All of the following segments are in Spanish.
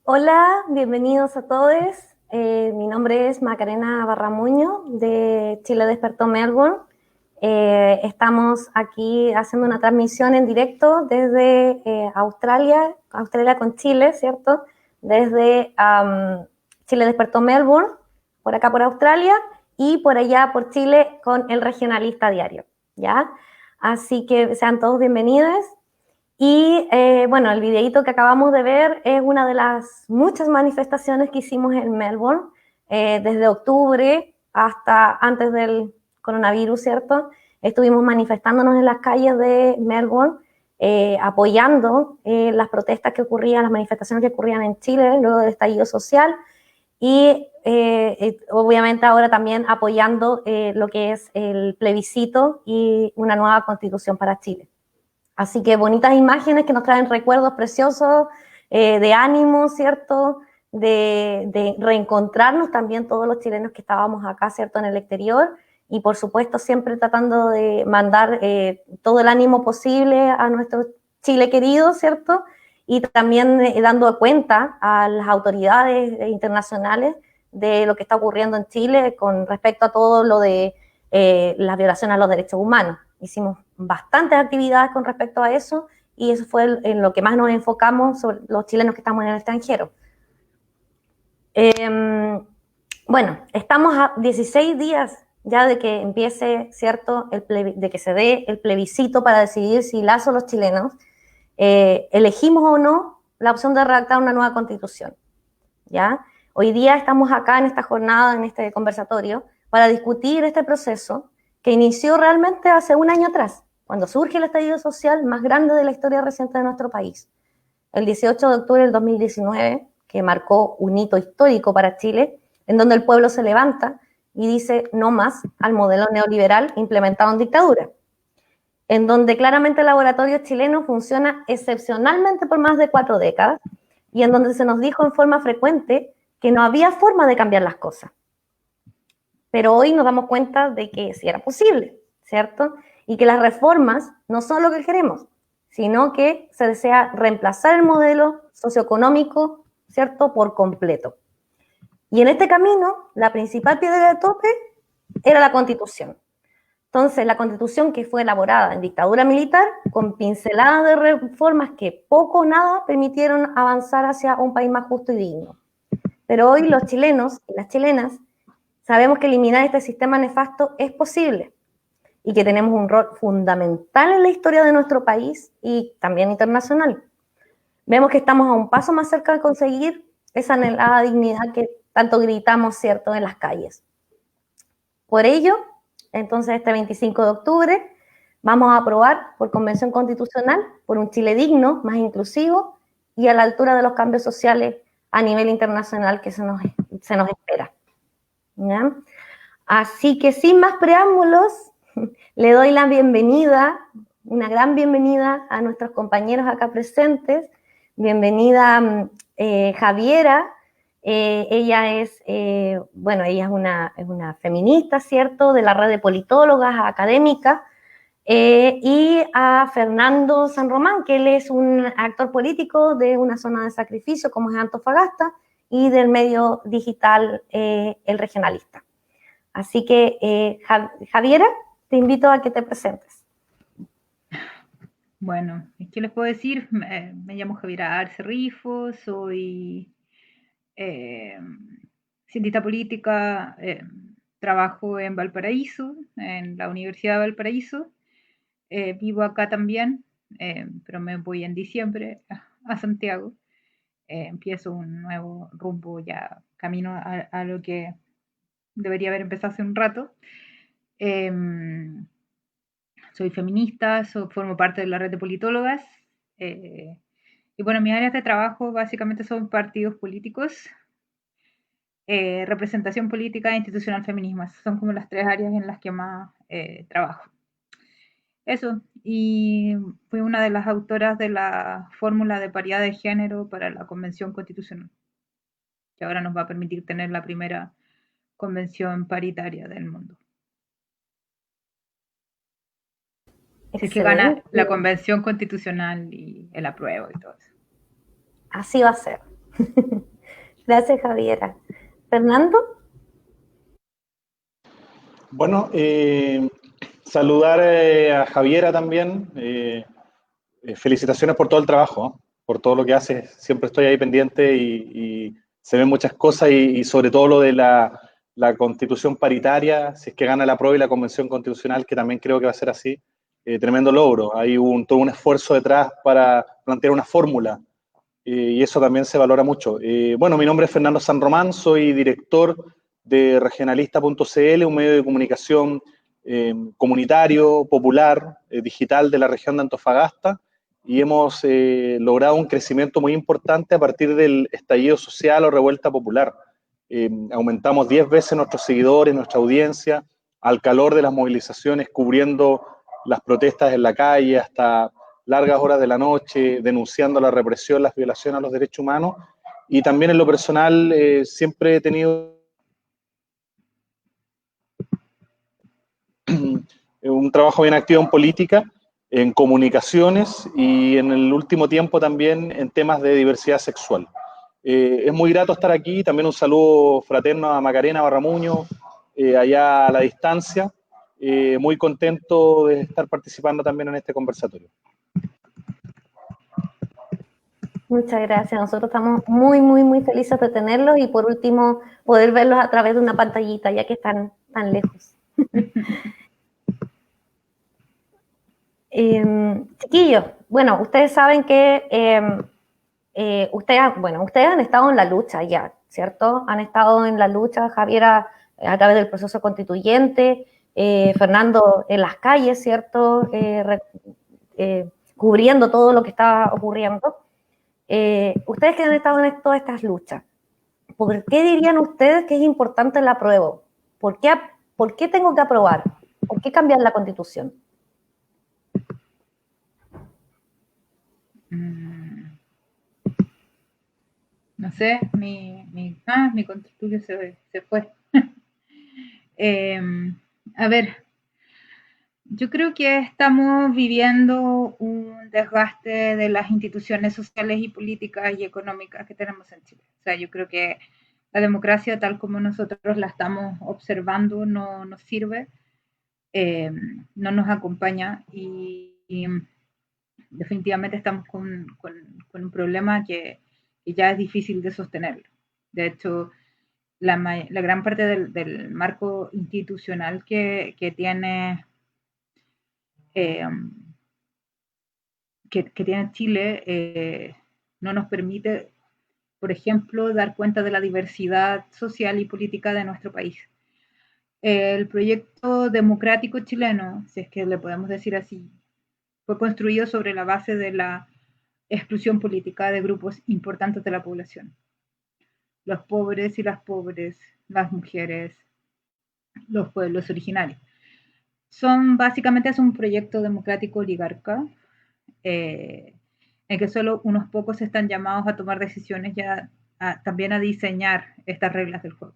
Hola, bienvenidos a todos. Mi nombre es Macarena Barramuño de Chile Despertó Melbourne. Estamos aquí haciendo una transmisión en directo desde Australia con Chile, ¿cierto? Desde Chile Despertó Melbourne, por acá por Australia, y por allá por Chile con el Regionalista Diario, ¿ya? Así que sean todos bienvenidos. Y bueno, el videíto que acabamos de ver es una de las muchas manifestaciones que hicimos en Melbourne desde octubre hasta antes del coronavirus, ¿cierto? Estuvimos manifestándonos en las calles de Melbourne, apoyando las protestas que ocurrían, las manifestaciones que ocurrían en Chile luego del estallido social y obviamente ahora también apoyando lo que es el plebiscito y una nueva constitución para Chile. Así que bonitas imágenes que nos traen recuerdos preciosos, de ánimo, ¿cierto? De reencontrarnos también todos los chilenos que estábamos acá, ¿cierto? En el exterior. Y por supuesto siempre tratando de mandar todo el ánimo posible a nuestro Chile querido, ¿cierto? Y también dando cuenta a las autoridades internacionales de lo que está ocurriendo en Chile con respecto a todo lo de la violación a los derechos humanos. Hicimos bastantes actividades con respecto a eso y eso fue en lo que más nos enfocamos sobre los chilenos que estamos en el extranjero. Bueno, estamos a 16 días ya de que empiece, ¿cierto?, de que se dé el plebiscito para decidir si las o los chilenos elegimos o no la opción de redactar una nueva constitución, ¿ya? Hoy día estamos acá en esta jornada, en este conversatorio, para discutir este proceso que inició realmente hace un año atrás, cuando surge el estallido social más grande de la historia reciente de nuestro país. El 18 de octubre del 2019, que marcó un hito histórico para Chile, en donde el pueblo se levanta y dice no más al modelo neoliberal implementado en dictadura, en donde claramente el laboratorio chileno funciona excepcionalmente por más de 4 décadas y en donde se nos dijo en forma frecuente que no había forma de cambiar las cosas. Pero hoy nos damos cuenta de que sí era posible, ¿cierto? Y que las reformas no son lo que queremos, sino que se desea reemplazar el modelo socioeconómico, ¿cierto?, por completo. Y en este camino, la principal piedra de tope era la Constitución. Entonces, la Constitución que fue elaborada en dictadura militar, con pinceladas de reformas que poco o nada permitieron avanzar hacia un país más justo y digno. Pero hoy los chilenos y las chilenas sabemos que eliminar este sistema nefasto es posible y que tenemos un rol fundamental en la historia de nuestro país y también internacional. Vemos que estamos a un paso más cerca de conseguir esa anhelada dignidad que tanto gritamos, ¿cierto?, en las calles. Por ello, entonces este 25 de octubre vamos a aprobar por convención constitucional por un Chile digno, más inclusivo y a la altura de los cambios sociales a nivel internacional que se nos espera, ¿ya? Así que sin más preámbulos, le doy la bienvenida, una gran bienvenida a nuestros compañeros acá presentes. Bienvenida Javiera. Ella es, bueno, ella es una feminista, ¿cierto?, de la red de politólogas académicas. Y a Fernando San Román, que él es un actor político de una zona de sacrificio como es Antofagasta y del medio digital El Regionalista. Así que, Javiera, te invito a que te presentes. Bueno, ¿qué les puedo decir? Me llamo Javiera Arce Rifo, soy cientista política, trabajo en Valparaíso, en la Universidad de Valparaíso. Vivo acá también, pero me voy en diciembre a Santiago. Empiezo un nuevo rumbo, ya camino a lo que debería haber empezado hace un rato. Soy feminista, formo parte de la red de politólogas. Y bueno, mis áreas de trabajo básicamente son partidos políticos, representación política e institucional feminismo. Son como las 3 áreas en las que más trabajo. Eso, y fui una de las autoras de la fórmula de paridad de género para la Convención Constitucional, que ahora nos va a permitir tener la primera convención paritaria del mundo. Si es que gana Excelente. la Convención Constitucional y el apruebo y todo eso. Así va a ser. Gracias, Javiera. Fernando. Bueno, saludar a Javiera también. Felicitaciones por todo el trabajo, ¿no? Por todo lo que haces. Siempre estoy ahí pendiente y se ven muchas cosas y sobre todo lo de la constitución paritaria, si es que gana la prueba y la convención constitucional, que también creo que va a ser así. Tremendo logro. Hay todo un esfuerzo detrás para plantear una fórmula y eso también se valora mucho. Bueno, mi nombre es Fernando San Román, soy director de regionalista.cl, un medio de comunicación comunitario, popular, digital de la región de Antofagasta, y hemos logrado un crecimiento muy importante a partir del estallido social o revuelta popular. Aumentamos 10 veces nuestros seguidores, nuestra audiencia, al calor de las movilizaciones, cubriendo las protestas en la calle hasta largas horas de la noche, denunciando la represión, las violaciones a los derechos humanos. Y también en lo personal siempre he tenido un trabajo bien activo en política, en comunicaciones y en el último tiempo también en temas de diversidad sexual. Es muy grato estar aquí, también un saludo fraterno a Macarena Barramuño, allá a la distancia, muy contento de estar participando también en este conversatorio. Muchas gracias. Nosotros estamos muy, muy, muy felices de tenerlos y por último poder verlos a través de una pantallita, ya que están tan lejos. Chiquillos, bueno, ustedes saben que ustedes han estado en la lucha ya, ¿cierto? Han estado en la lucha, Javiera a través del proceso constituyente, Fernando en las calles, ¿cierto? Cubriendo todo lo que está ocurriendo. Ustedes que han estado en todas estas luchas, ¿por qué dirían ustedes que es importante el apruebo? ¿Por qué tengo que aprobar? ¿Por qué cambiar la Constitución? No sé, mi constitución se fue. A ver, yo creo que estamos viviendo un desgaste de las instituciones sociales y políticas y económicas que tenemos en Chile. O sea, yo creo que la democracia tal como nosotros la estamos observando no nos sirve, no nos acompaña y definitivamente estamos con un problema que ya es difícil de sostenerlo. De hecho, la gran parte del marco institucional que tiene eh, que tiene Chile no nos permite, por ejemplo, dar cuenta de la diversidad social y política de nuestro país. El proyecto democrático chileno, si es que le podemos decir así, fue construido sobre la base de la exclusión política de grupos importantes de la población. Los pobres y las pobres, las mujeres, los pueblos originarios. Básicamente es un proyecto democrático oligarca, en que solo unos pocos están llamados a tomar decisiones también a diseñar estas reglas del juego.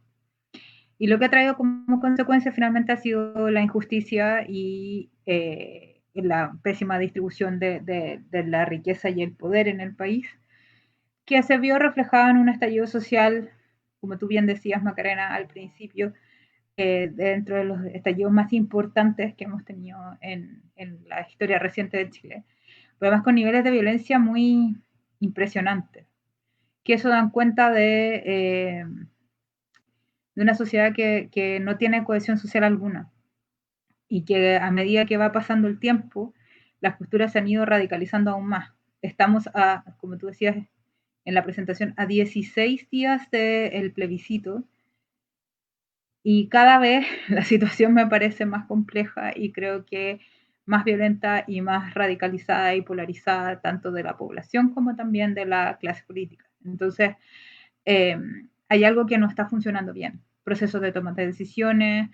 Y lo que ha traído como consecuencia finalmente ha sido la injusticia y la pésima distribución de la riqueza y el poder en el país, que se vio reflejado en un estallido social, como tú bien decías, Macarena, al principio, dentro de los estallidos más importantes que hemos tenido en la historia reciente de Chile, pero además con niveles de violencia muy impresionantes, que eso dan cuenta de una sociedad que no tiene cohesión social alguna y que a medida que va pasando el tiempo, las posturas se han ido radicalizando aún más. Estamos como tú decías en la presentación, a 16 días del plebiscito y cada vez la situación me parece más compleja y creo que más violenta y más radicalizada y polarizada tanto de la población como también de la clase política. Entonces, hay algo que no está funcionando bien. Procesos de toma de decisiones,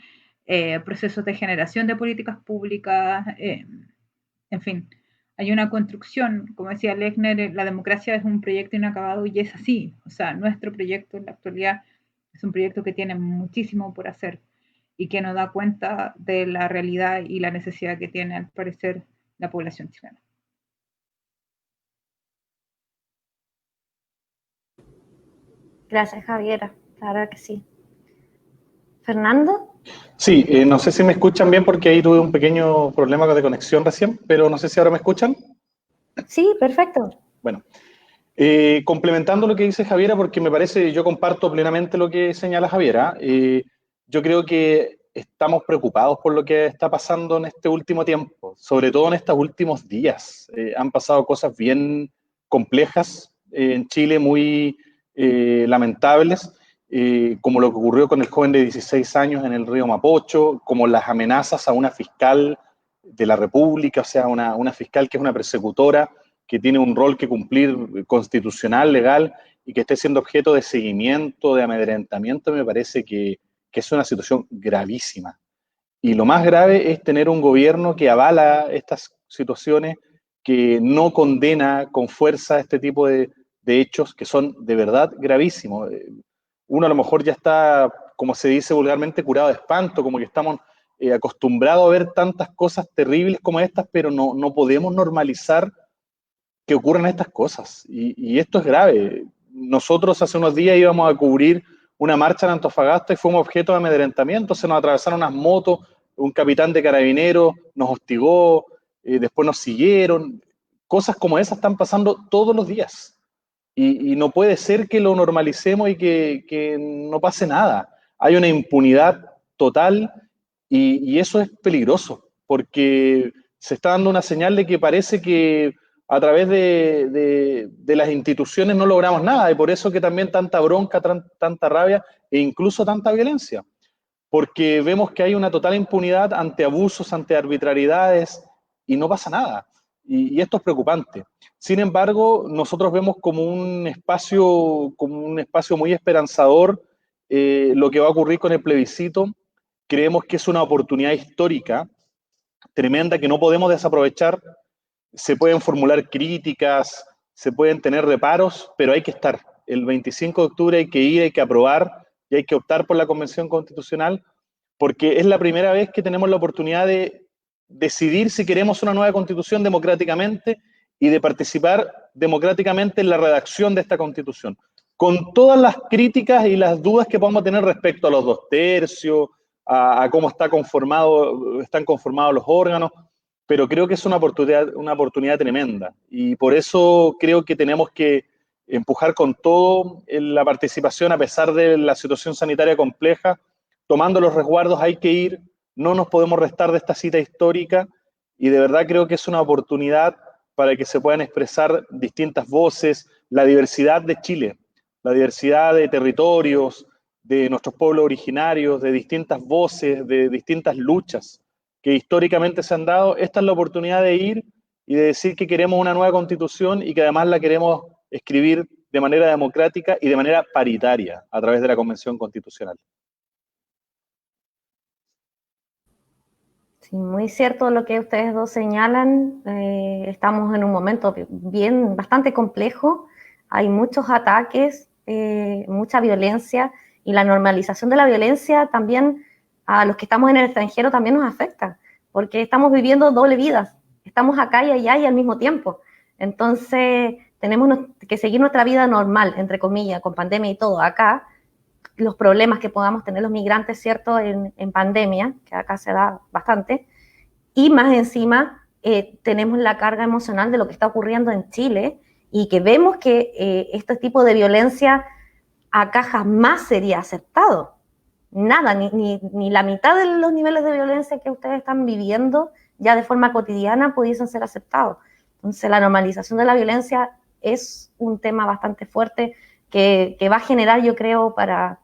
procesos de generación de políticas públicas, en fin, hay una construcción, como decía Lechner, la democracia es un proyecto inacabado y es así. O sea, nuestro proyecto en la actualidad es un proyecto que tiene muchísimo por hacer y que no da cuenta de la realidad y la necesidad que tiene, al parecer, la población chilena. Gracias, Javiera. Claro que sí. ¿Fernando? Sí, no sé si me escuchan bien porque ahí tuve un pequeño problema de conexión recién, pero no sé si ahora me escuchan. Sí, perfecto. Bueno, complementando lo que dice Javiera, porque me parece, yo comparto plenamente lo que señala Javiera, yo creo que estamos preocupados por lo que está pasando en este último tiempo, sobre todo en estos últimos días. Han pasado cosas bien complejas en Chile, muy lamentables, como lo que ocurrió con el joven de 16 años en el río Mapocho, como las amenazas a una fiscal de la República, o sea, una fiscal que es una persecutora, que tiene un rol que cumplir constitucional, legal, y que esté siendo objeto de seguimiento, de amedrentamiento, me parece que es una situación gravísima. Y lo más grave es tener un gobierno que avala estas situaciones, que no condena con fuerza este tipo de hechos que son de verdad gravísimos. Uno a lo mejor ya está, como se dice vulgarmente, curado de espanto, como que estamos acostumbrados a ver tantas cosas terribles como estas, pero no podemos normalizar que ocurran estas cosas. Y esto es grave. Nosotros hace unos días íbamos a cubrir una marcha en Antofagasta y fuimos objeto de amedrentamiento. Se nos atravesaron unas motos, un capitán de carabineros nos hostigó, después nos siguieron. Cosas como esas están pasando todos los días. Y no puede ser que lo normalicemos y que no pase nada. Hay una impunidad total y eso es peligroso porque se está dando una señal de que parece que a través de las instituciones no logramos nada y por eso que también tanta bronca, tanta rabia e incluso tanta violencia, porque vemos que hay una total impunidad ante abusos, ante arbitrariedades y no pasa nada. Y esto es preocupante. Sin embargo, nosotros vemos como un espacio muy esperanzador lo que va a ocurrir con el plebiscito. Creemos que es una oportunidad histórica tremenda que no podemos desaprovechar. Se pueden formular críticas, se pueden tener reparos, pero hay que estar. El 25 de octubre hay que ir, hay que aprobar y hay que optar por la Convención Constitucional, porque es la primera vez que tenemos la oportunidad de decidir si queremos una nueva constitución democráticamente y de participar democráticamente en la redacción de esta constitución, con todas las críticas y las dudas que podamos tener respecto a los 2/3, a cómo están conformados los órganos, pero creo que es una oportunidad tremenda y por eso creo que tenemos que empujar con todo en la participación a pesar de la situación sanitaria compleja, tomando los resguardos hay que ir, no nos podemos restar de esta cita histórica y de verdad creo que es una oportunidad para que se puedan expresar distintas voces, la diversidad de Chile, la diversidad de territorios, de nuestros pueblos originarios, de distintas voces, de distintas luchas que históricamente se han dado. Esta es la oportunidad de ir y de decir que queremos una nueva constitución y que además la queremos escribir de manera democrática y de manera paritaria a través de la Convención Constitucional. Sí, muy cierto lo que ustedes dos señalan. Estamos en un momento bastante complejo. Hay muchos ataques, mucha violencia y la normalización de la violencia también a los que estamos en el extranjero también nos afecta, porque estamos viviendo doble vida. Estamos acá y allá y al mismo tiempo. Entonces tenemos que seguir nuestra vida normal, entre comillas, con pandemia y todo acá, los problemas que podamos tener los migrantes, ¿cierto?, en pandemia, que acá se da bastante, y más encima tenemos la carga emocional de lo que está ocurriendo en Chile y que vemos que este tipo de violencia acá jamás sería aceptado. Nada, ni la mitad de los niveles de violencia que ustedes están viviendo ya de forma cotidiana pudiesen ser aceptados. Entonces, la normalización de la violencia es un tema bastante fuerte que va a generar, yo creo, para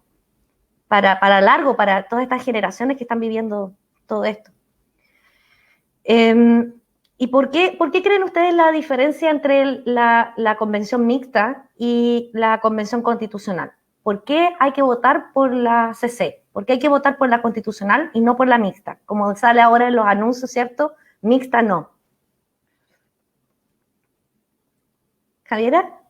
largo, para todas estas generaciones que están viviendo todo esto. ¿Y por qué creen ustedes la diferencia entre la convención mixta y la convención constitucional? ¿Por qué hay que votar por la CC? ¿Por qué hay que votar por la constitucional y no por la mixta? Como sale ahora en los anuncios, ¿cierto? Mixta no. ¿Javiera?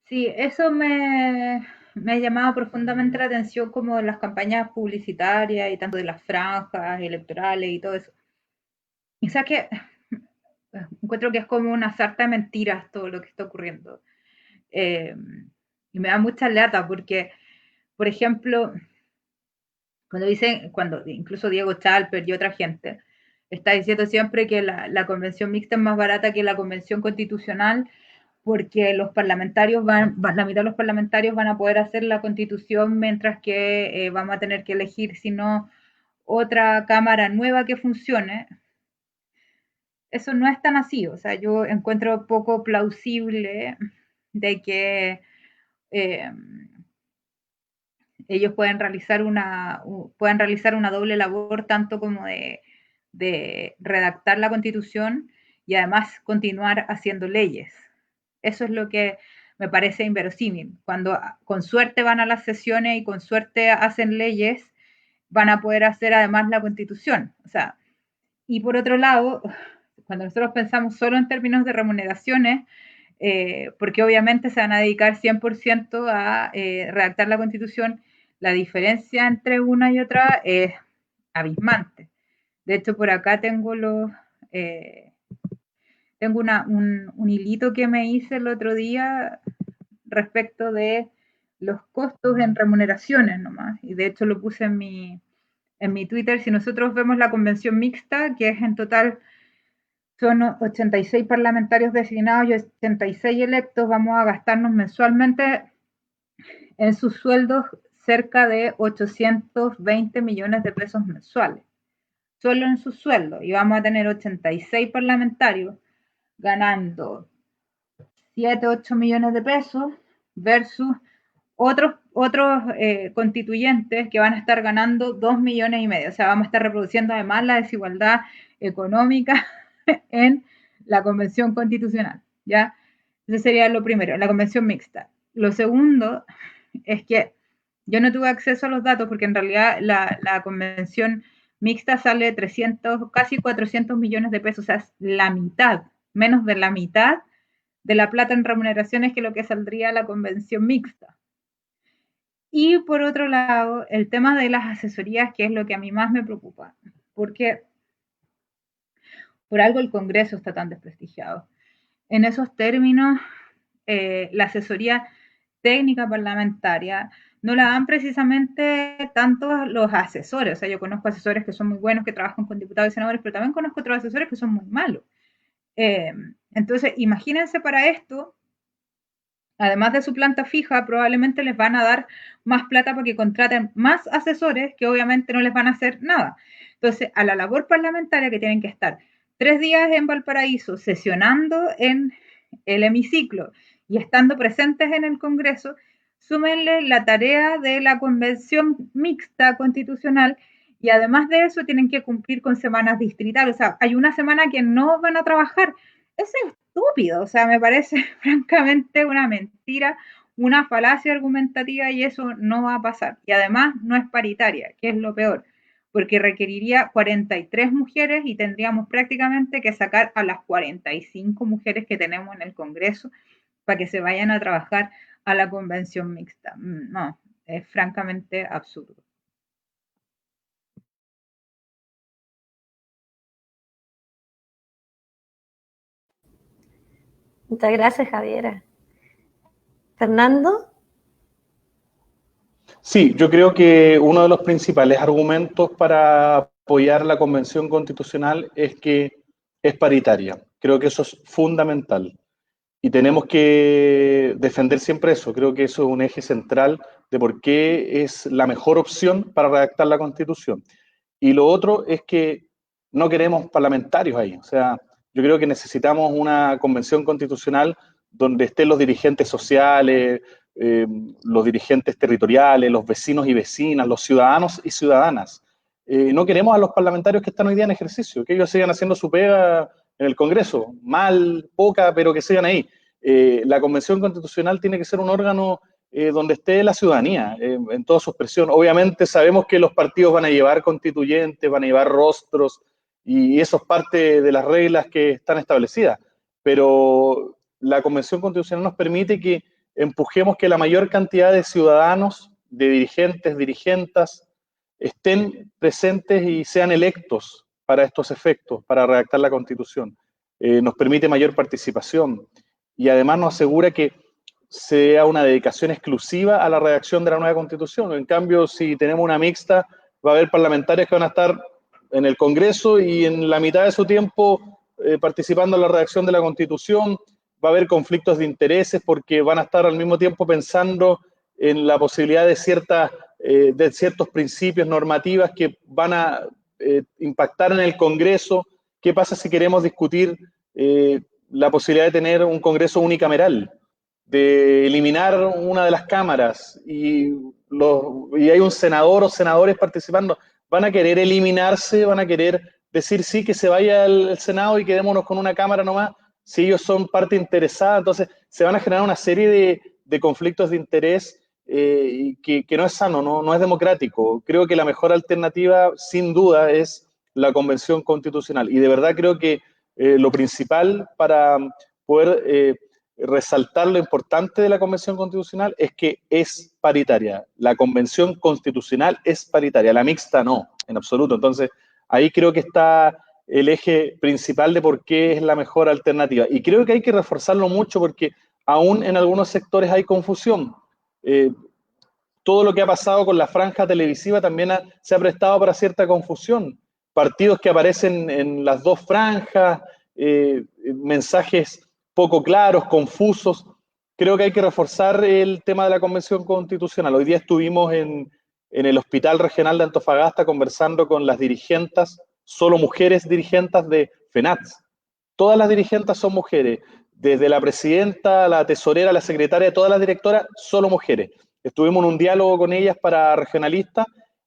Sí, eso me ha llamado profundamente la atención como de las campañas publicitarias y tanto de las franjas electorales y todo eso. O sea que encuentro que es como una sarta de mentiras todo lo que está ocurriendo. Y me da mucha lata porque, por ejemplo, cuando incluso Diego Chalper y otra gente está diciendo siempre que la convención mixta es más barata que la convención constitucional, porque los parlamentarios la mitad de los parlamentarios van a poder hacer la constitución, mientras que vamos a tener que elegir, si no, otra cámara nueva que funcione. Eso no es tan así, o sea, yo encuentro poco plausible de que eh, ellos pueden realizar una doble labor, tanto como de redactar la constitución y además continuar haciendo leyes. Eso es lo que me parece inverosímil. Cuando con suerte van a las sesiones y con suerte hacen leyes, van a poder hacer además la constitución. O sea, y por otro lado, cuando nosotros pensamos solo en términos de remuneraciones, porque obviamente se van a dedicar 100% a redactar la constitución, la diferencia entre una y otra es abismante. De hecho, por acá tengo tengo un hilito que me hice el otro día respecto de los costos en remuneraciones nomás, y de hecho lo puse en mi Twitter. Si nosotros vemos la convención mixta, que es en total, son 86 parlamentarios designados y 86 electos, vamos a gastarnos mensualmente en sus sueldos cerca de 820 millones de pesos mensuales, solo en sus sueldos, y vamos a tener 86 parlamentarios ganando 7, 8 millones de pesos versus otros constituyentes que van a estar ganando 2 millones y medio. O sea, vamos a estar reproduciendo además la desigualdad económica en la convención constitucional, ¿ya? Ese sería lo primero, la convención mixta. Lo segundo es que yo no tuve acceso a los datos porque en realidad la convención mixta sale 300, casi 400 millones de pesos, o sea, es la mitad, menos de la mitad de la plata en remuneraciones que lo que saldría la convención mixta. Y por otro lado, el tema de las asesorías, que es lo que a mí más me preocupa, porque por algo el Congreso está tan desprestigiado. En esos términos, la asesoría técnica parlamentaria no la dan precisamente tantos los asesores. O sea, yo conozco asesores que son muy buenos, que trabajan con diputados y senadores, pero también conozco otros asesores que son muy malos. Entonces, imagínense para esto, además de su planta fija, probablemente les van a dar más plata para que contraten más asesores que obviamente no les van a hacer nada. Entonces, a la labor parlamentaria, que tienen que estar 3 días en Valparaíso sesionando en el hemiciclo y estando presentes en el Congreso, súmenle la tarea de la convención mixta constitucional, y además de eso tienen que cumplir con semanas distritales. O sea, hay una semana que no van a trabajar. Eso es estúpido, o sea, me parece francamente una mentira, una falacia argumentativa, y eso no va a pasar. Y además no es paritaria, que es lo peor, porque requeriría 43 mujeres y tendríamos prácticamente que sacar a las 45 mujeres que tenemos en el Congreso para que se vayan a trabajar a la convención mixta. No, es francamente absurdo. Muchas gracias, Javiera. Fernando. Sí, yo creo que uno de los principales argumentos para apoyar la Convención Constitucional es que es paritaria. Creo que eso es fundamental. Y tenemos que defender siempre eso. Creo que eso es un eje central de por qué es la mejor opción para redactar la Constitución. Y lo otro es que no queremos parlamentarios ahí. O sea, yo creo que necesitamos una convención constitucional donde estén los dirigentes sociales, los dirigentes territoriales, los vecinos y vecinas, los ciudadanos y ciudadanas. No queremos a los parlamentarios que están hoy día en ejercicio, que ellos sigan haciendo su pega en el Congreso, mal, poca, pero que sigan ahí. La Convención Constitucional tiene que ser un órgano donde esté la ciudadanía en toda su expresión. Obviamente sabemos que los partidos van a llevar constituyentes, van a llevar rostros, y eso es parte de las reglas que están establecidas, pero la Convención Constitucional nos permite que empujemos que la mayor cantidad de ciudadanos, de dirigentes, dirigentas, estén presentes y sean electos para estos efectos, para redactar la Constitución. nos permite mayor participación y además nos asegura que sea una dedicación exclusiva a la redacción de la nueva Constitución. En cambio, si tenemos una mixta, va a haber parlamentarios que van a estar en el Congreso y en la mitad de su tiempo participando en la redacción de la Constitución. Va a haber conflictos de intereses porque van a estar al mismo tiempo pensando en la posibilidad de ciertos principios normativas que van a impactar en el Congreso. ¿Qué pasa si queremos discutir la posibilidad de tener un Congreso unicameral, de eliminar una de las cámaras y hay un senador o senadores participando? ¿Van a querer eliminarse? ¿Van a querer decir sí, que se vaya el Senado y quedémonos con una cámara nomás? Si ellos son parte interesada, entonces se van a generar una serie de conflictos de interés que no es sano, no es democrático. Creo que la mejor alternativa, sin duda, es la Convención Constitucional. Y de verdad creo que lo principal para poder resaltar lo importante de la Convención Constitucional es que es paritaria. La Convención Constitucional es paritaria, la mixta no, en absoluto. Entonces, ahí creo que está el eje principal de por qué es la mejor alternativa. Y creo que hay que reforzarlo mucho porque aún en algunos sectores hay confusión. Todo lo que ha pasado con la franja televisiva también se ha prestado para cierta confusión. Partidos que aparecen en las dos franjas, mensajes poco claros, confusos. Creo que hay que reforzar el tema de la Convención Constitucional. Hoy día estuvimos en el Hospital Regional de Antofagasta conversando con las dirigentes, solo mujeres dirigentes de FENATS. Todas las dirigentes son mujeres, desde la presidenta, la tesorera, la secretaria, todas las directoras, solo mujeres. Estuvimos en un diálogo con ellas para regionalistas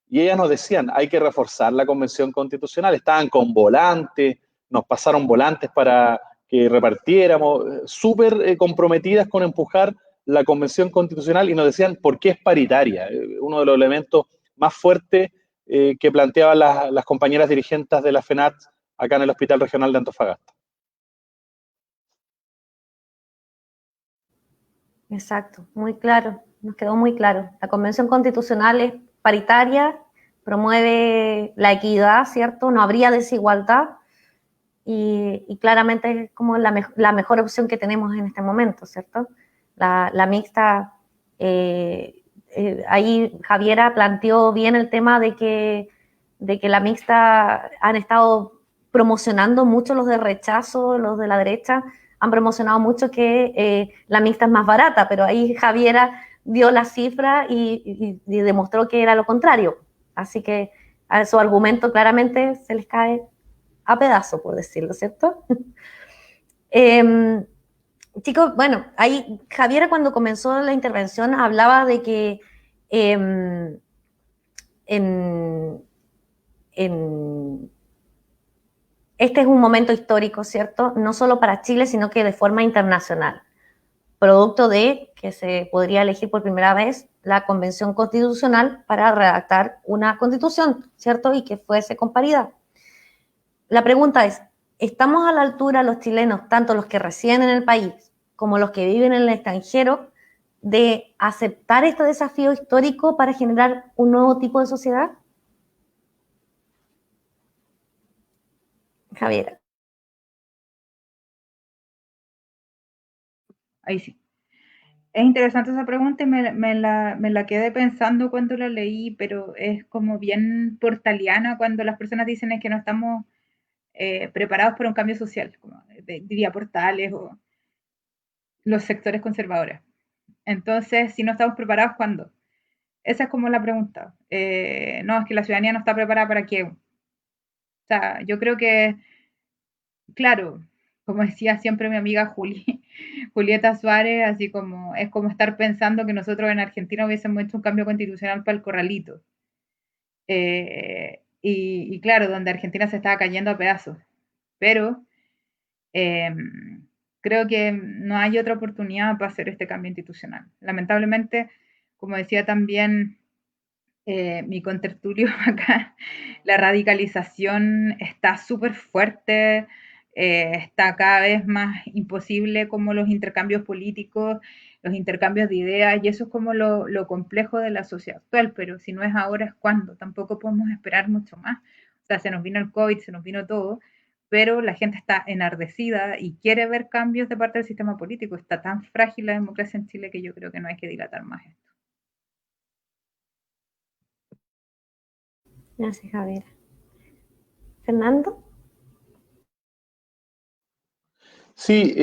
y ellas nos decían, hay que reforzar la Convención Constitucional. Estaban con volantes, nos pasaron volantes para que repartiéramos, súper comprometidas con empujar la Convención Constitucional y nos decían por qué es paritaria. Uno de los elementos más fuertes que planteaban las compañeras dirigentes de la FENAT acá en el Hospital Regional de Antofagasta. Exacto, muy claro, nos quedó muy claro. La Convención Constitucional es paritaria, promueve la equidad, ¿cierto? No habría desigualdad y claramente es como la mejor opción que tenemos en este momento, ¿cierto? La mixta, ahí Javiera planteó bien el tema de que la mixta han estado promocionando mucho los de rechazo, los de la derecha, han promocionado mucho que la mixta es más barata, pero ahí Javiera dio la cifra y demostró que era lo contrario. Así que a su argumento claramente se les cae a pedazos, por decirlo, ¿cierto? Chicos, bueno, ahí Javiera cuando comenzó la intervención hablaba de que este es un momento histórico, ¿cierto? No solo para Chile, sino que de forma internacional, producto de que se podría elegir por primera vez la Convención Constitucional para redactar una constitución, ¿cierto? Y que fuese con paridad. La pregunta es, ¿estamos a la altura los chilenos, tanto los que residen en el país como los que viven en el extranjero, de aceptar este desafío histórico para generar un nuevo tipo de sociedad? Javiera. Ahí sí. Es interesante esa pregunta y me la quedé pensando cuando la leí, pero es como bien portaliana cuando las personas dicen es que no estamos preparados para un cambio social, como diría Portales o los sectores conservadores. Entonces, si no estamos preparados, ¿cuándo? Esa es como la pregunta. No, es que la ciudadanía no está preparada para qué. O sea, yo creo que, claro, como decía siempre mi amiga Julieta Suárez, así como es como estar pensando que nosotros en Argentina hubiésemos hecho un cambio constitucional para el corralito. Y claro, donde Argentina se estaba cayendo a pedazos. Pero creo que no hay otra oportunidad para hacer este cambio institucional. Lamentablemente, como decía también mi contertulio acá, la radicalización está súper fuerte, está cada vez más imposible como los intercambios políticos, los intercambios de ideas, y eso es como lo complejo de la sociedad actual, pero si no es ahora, es cuándo, tampoco podemos esperar mucho más. O sea, se nos vino el COVID, se nos vino todo, pero la gente está enardecida y quiere ver cambios de parte del sistema político. Está tan frágil la democracia en Chile que yo creo que no hay que dilatar más esto. Gracias, Javier. Fernando. Sí,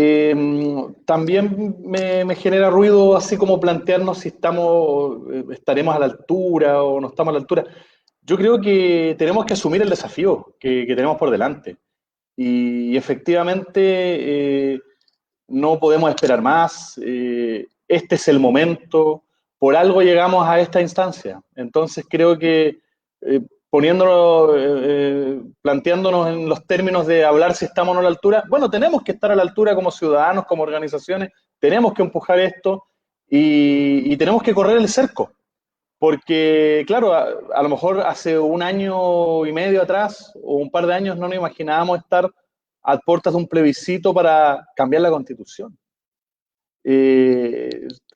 también me genera ruido así como plantearnos si estaremos a la altura o no estamos a la altura. Yo creo que tenemos que asumir el desafío que tenemos por delante. Y efectivamente no podemos esperar más. Este es el momento. Por algo llegamos a esta instancia. Entonces creo que eh, planteándonos en los términos de hablar si estamos o no a la altura, bueno, tenemos que estar a la altura como ciudadanos, como organizaciones, tenemos que empujar esto y tenemos que correr el cerco. Porque, claro, a lo mejor hace un año y medio atrás o un par de años no nos imaginábamos estar a puertas de un plebiscito para cambiar la Constitución.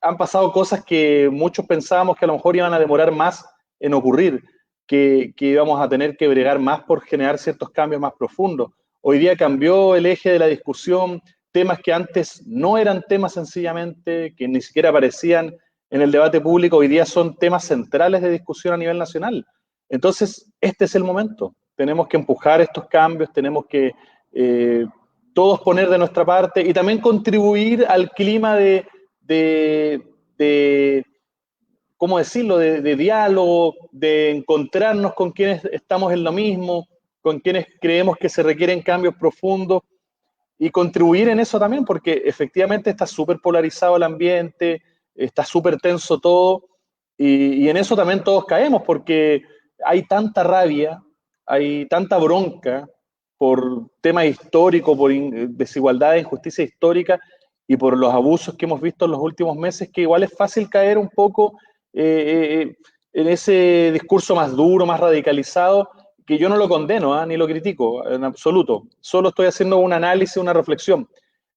Han pasado cosas que muchos pensábamos que a lo mejor iban a demorar más en ocurrir, que íbamos a tener que bregar más por generar ciertos cambios más profundos. Hoy día cambió el eje de la discusión, temas que antes no eran temas sencillamente, que ni siquiera aparecían en el debate público, hoy día son temas centrales de discusión a nivel nacional. Entonces, este es el momento. Tenemos que empujar estos cambios, tenemos que todos poner de nuestra parte y también contribuir al clima de ¿cómo decirlo?, de diálogo, de encontrarnos con quienes estamos en lo mismo, con quienes creemos que se requieren cambios profundos y contribuir en eso también, porque efectivamente está súper polarizado el ambiente, está súper tenso todo, y en eso también todos caemos, porque hay tanta rabia, hay tanta bronca por temas históricos, por desigualdad, injusticia histórica, y por los abusos que hemos visto en los últimos meses, que igual es fácil caer un poco en ese discurso más duro, más radicalizado, que yo no lo condeno, ni lo critico en absoluto, solo estoy haciendo un análisis, una reflexión.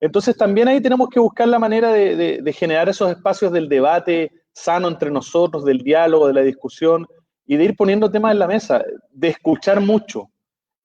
Entonces también ahí tenemos que buscar la manera de generar esos espacios del debate sano entre nosotros, del diálogo, de la discusión, y de ir poniendo temas en la mesa, de escuchar mucho.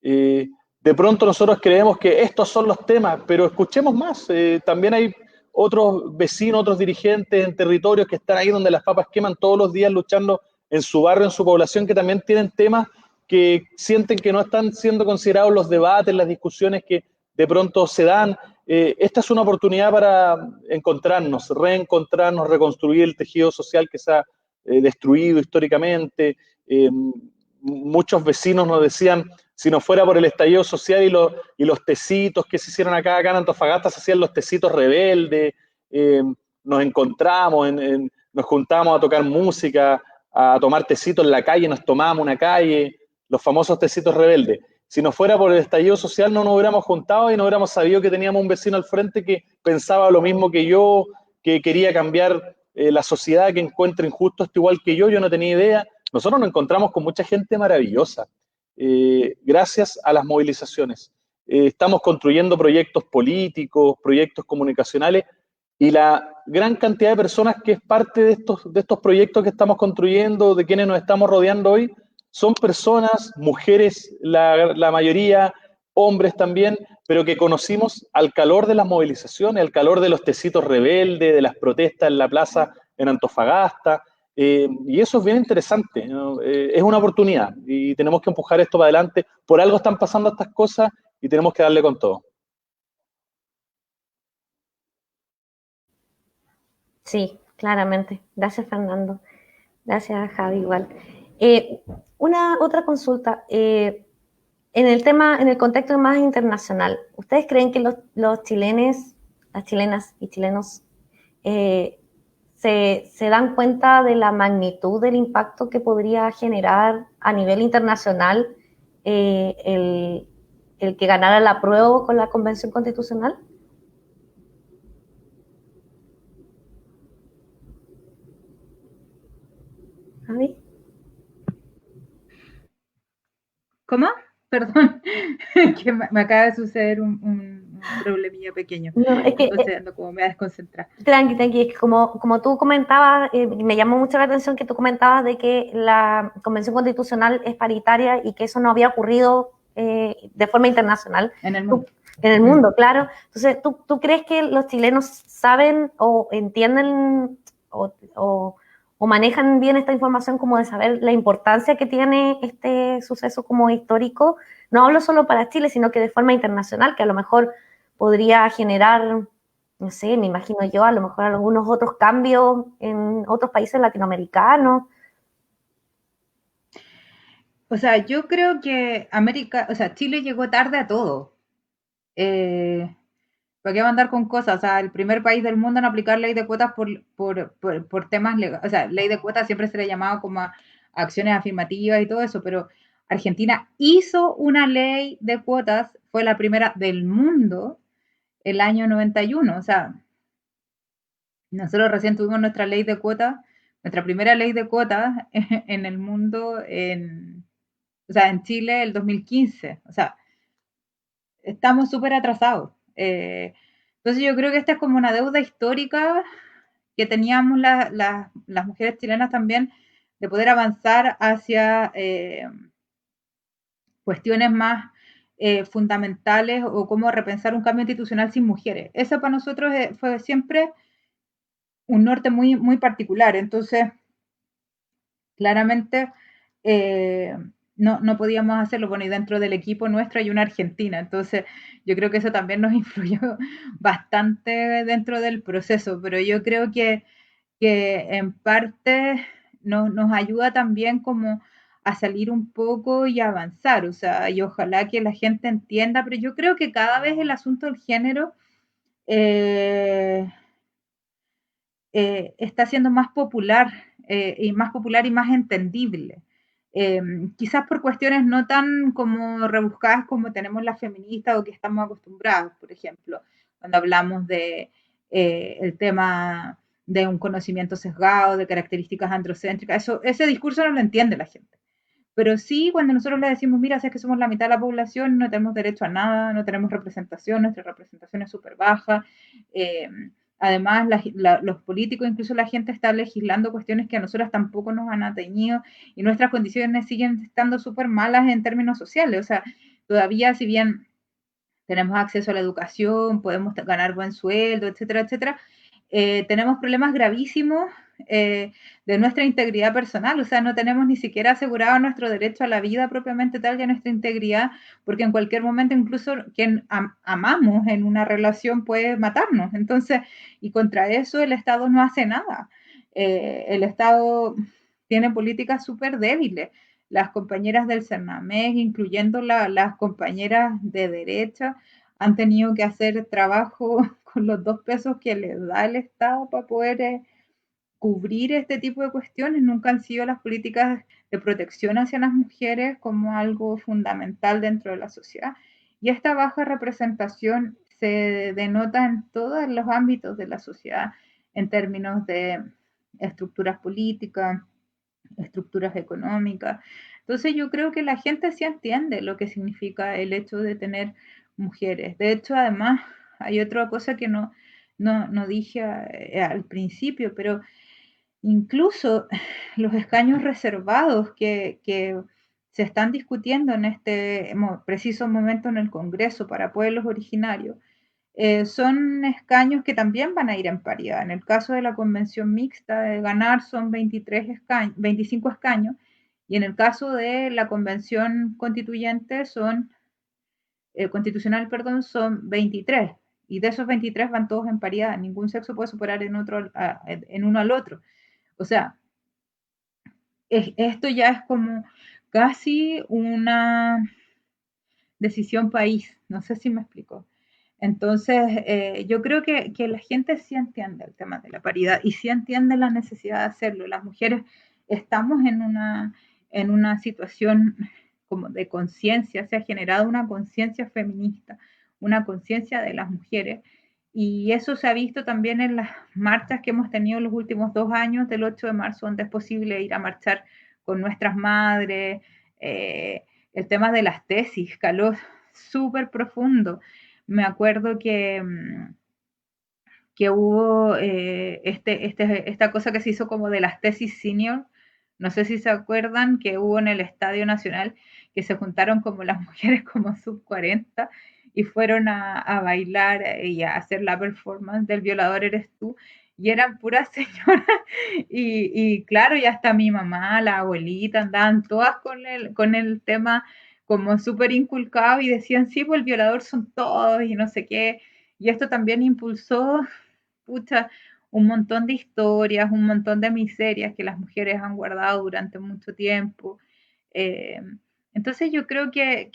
De pronto nosotros creemos que estos son los temas, pero escuchemos más. También hay otros vecinos, otros dirigentes en territorios que están ahí donde las papas queman todos los días luchando en su barrio, en su población, que también tienen temas que sienten que no están siendo considerados los debates, las discusiones que de pronto se dan. Esta es una oportunidad para encontrarnos, reencontrarnos, reconstruir el tejido social que se ha destruido históricamente. Muchos vecinos nos decían, si no fuera por el estallido social y los tecitos que se hicieron acá en Antofagasta, se hacían los tecitos rebeldes, nos encontramos, nos juntábamos a tocar música, a tomar tecitos en la calle, nos tomábamos una calle, los famosos tecitos rebeldes. Si no fuera por el estallido social no nos hubiéramos juntado y no hubiéramos sabido que teníamos un vecino al frente que pensaba lo mismo que yo, que quería cambiar la sociedad, que encuentra injusto esto igual que yo no tenía idea. Nosotros nos encontramos con mucha gente maravillosa, gracias a las movilizaciones. Estamos construyendo proyectos políticos, proyectos comunicacionales, y la gran cantidad de personas que es parte de estos proyectos que estamos construyendo, de quienes nos estamos rodeando hoy, son personas, mujeres, la mayoría, hombres también, pero que conocimos al calor de las movilizaciones, al calor de los tecitos rebeldes, de las protestas en la plaza en Antofagasta, y eso es bien interesante, ¿no? Es una oportunidad y tenemos que empujar esto para adelante. Por algo están pasando estas cosas y tenemos que darle con todo. Sí, claramente. Gracias, Fernando. Gracias, Javi, igual. Una otra consulta. En el contexto más internacional, ¿ustedes creen que los chilenos, las chilenas y chilenos se dan cuenta de la magnitud del impacto que podría generar a nivel internacional el que ganara el apruebo con la Convención Constitucional? ¿Javi? ¿Cómo? Perdón, que me acaba de suceder un problemilla pequeño. No, es que, entonces ando como me voy a desconcentrar. Tranqui, es que como tú comentabas, me llamó mucho la atención que tú comentabas de que la Convención Constitucional es paritaria y que eso no había ocurrido de forma internacional. En el mundo. En el mundo, claro. Entonces, ¿tú crees que los chilenos saben o entienden o manejan bien esta información como de saber la importancia que tiene este suceso como histórico? No hablo solo para Chile, sino que de forma internacional, que a lo mejor podría generar, no sé, me imagino yo, a lo mejor algunos otros cambios en otros países latinoamericanos. O sea, yo creo que Chile llegó tarde a todo. ¿Para qué va a andar con cosas? O sea, el primer país del mundo en aplicar ley de cuotas por temas legales. O sea, ley de cuotas siempre se le ha llamado como a acciones afirmativas y todo eso, pero Argentina hizo una ley de cuotas, fue la primera del mundo el año 91. O sea, nosotros recién tuvimos nuestra ley de cuotas, nuestra primera ley de cuotas en el mundo, en Chile el 2015. O sea, estamos súper atrasados. Entonces yo creo que esta es como una deuda histórica que teníamos las mujeres chilenas también, de poder avanzar hacia cuestiones más fundamentales, o cómo repensar un cambio institucional sin mujeres. Eso para nosotros fue siempre un norte muy, muy particular. Entonces, claramente no podíamos hacerlo. Bueno, y dentro del equipo nuestro hay una argentina, entonces yo creo que eso también nos influyó bastante dentro del proceso, pero yo creo que en parte nos ayuda también como a salir un poco y avanzar. O sea, y ojalá que la gente entienda, pero yo creo que cada vez el asunto del género está siendo más popular, y más entendible. Quizás por cuestiones no tan como rebuscadas como tenemos las feministas o que estamos acostumbrados. Por ejemplo, cuando hablamos de el tema de un conocimiento sesgado, de características androcéntricas, ese discurso no lo entiende la gente. Pero sí, cuando nosotros le decimos, mira, si es que somos la mitad de la población, no tenemos derecho a nada, no tenemos representación, nuestra representación es súper baja. Además, los políticos, incluso la gente, está legislando cuestiones que a nosotras tampoco nos han atañido, y nuestras condiciones siguen estando súper malas en términos sociales. O sea, todavía, si bien tenemos acceso a la educación, podemos ganar buen sueldo, etcétera, etcétera, tenemos problemas gravísimos de nuestra integridad personal. O sea, no tenemos ni siquiera asegurado nuestro derecho a la vida propiamente tal, y a nuestra integridad, porque en cualquier momento incluso quien amamos en una relación puede matarnos. Entonces, y contra eso el Estado no hace nada. El Estado tiene políticas súper débiles. Las compañeras del CERNAMEC, incluyendo las compañeras de derecha, han tenido que hacer trabajo con los 2 pesos que les da el Estado para poder cubrir este tipo de cuestiones. Nunca han sido las políticas de protección hacia las mujeres como algo fundamental dentro de la sociedad. Y esta baja representación se denota en todos los ámbitos de la sociedad, en términos de estructuras políticas, estructuras económicas. Entonces yo creo que la gente sí entiende lo que significa el hecho de tener mujeres. De hecho, además, hay otra cosa que no dije al principio, pero incluso los escaños reservados que se están discutiendo en este preciso momento en el Congreso para pueblos originarios, son escaños que también van a ir en paridad. En el caso de la convención mixta, de ganar son 25 escaños, y en el caso de la convención constitucional, son 23. Y de esos 23 van todos en paridad. Ningún sexo puede superar en uno al otro. O sea, esto ya es como casi una decisión país. No sé si me explico. Entonces, yo creo que la gente sí entiende el tema de la paridad, y sí entiende la necesidad de hacerlo. Las mujeres estamos en una situación como de conciencia. Se ha generado una conciencia feminista, una conciencia de las mujeres, y eso se ha visto también en las marchas que hemos tenido los últimos 2 años, del 8 de marzo, donde es posible ir a marchar con nuestras madres. El tema de las tesis caló súper profundo. Me acuerdo que hubo esta cosa que se hizo como de las tesis senior. No sé si se acuerdan que hubo en el Estadio Nacional, que se juntaron como las mujeres como sub 40 y fueron a bailar y a hacer la performance del Violador eres tú, y eran puras señoras, y claro, y hasta mi mamá, la abuelita, andaban todas con el tema como súper inculcado y decían, sí, pues el violador son todos y no sé qué, y esto también impulsó, pucha, un montón de historias, un montón de miserias que las mujeres han guardado durante mucho tiempo. Eh, entonces yo creo que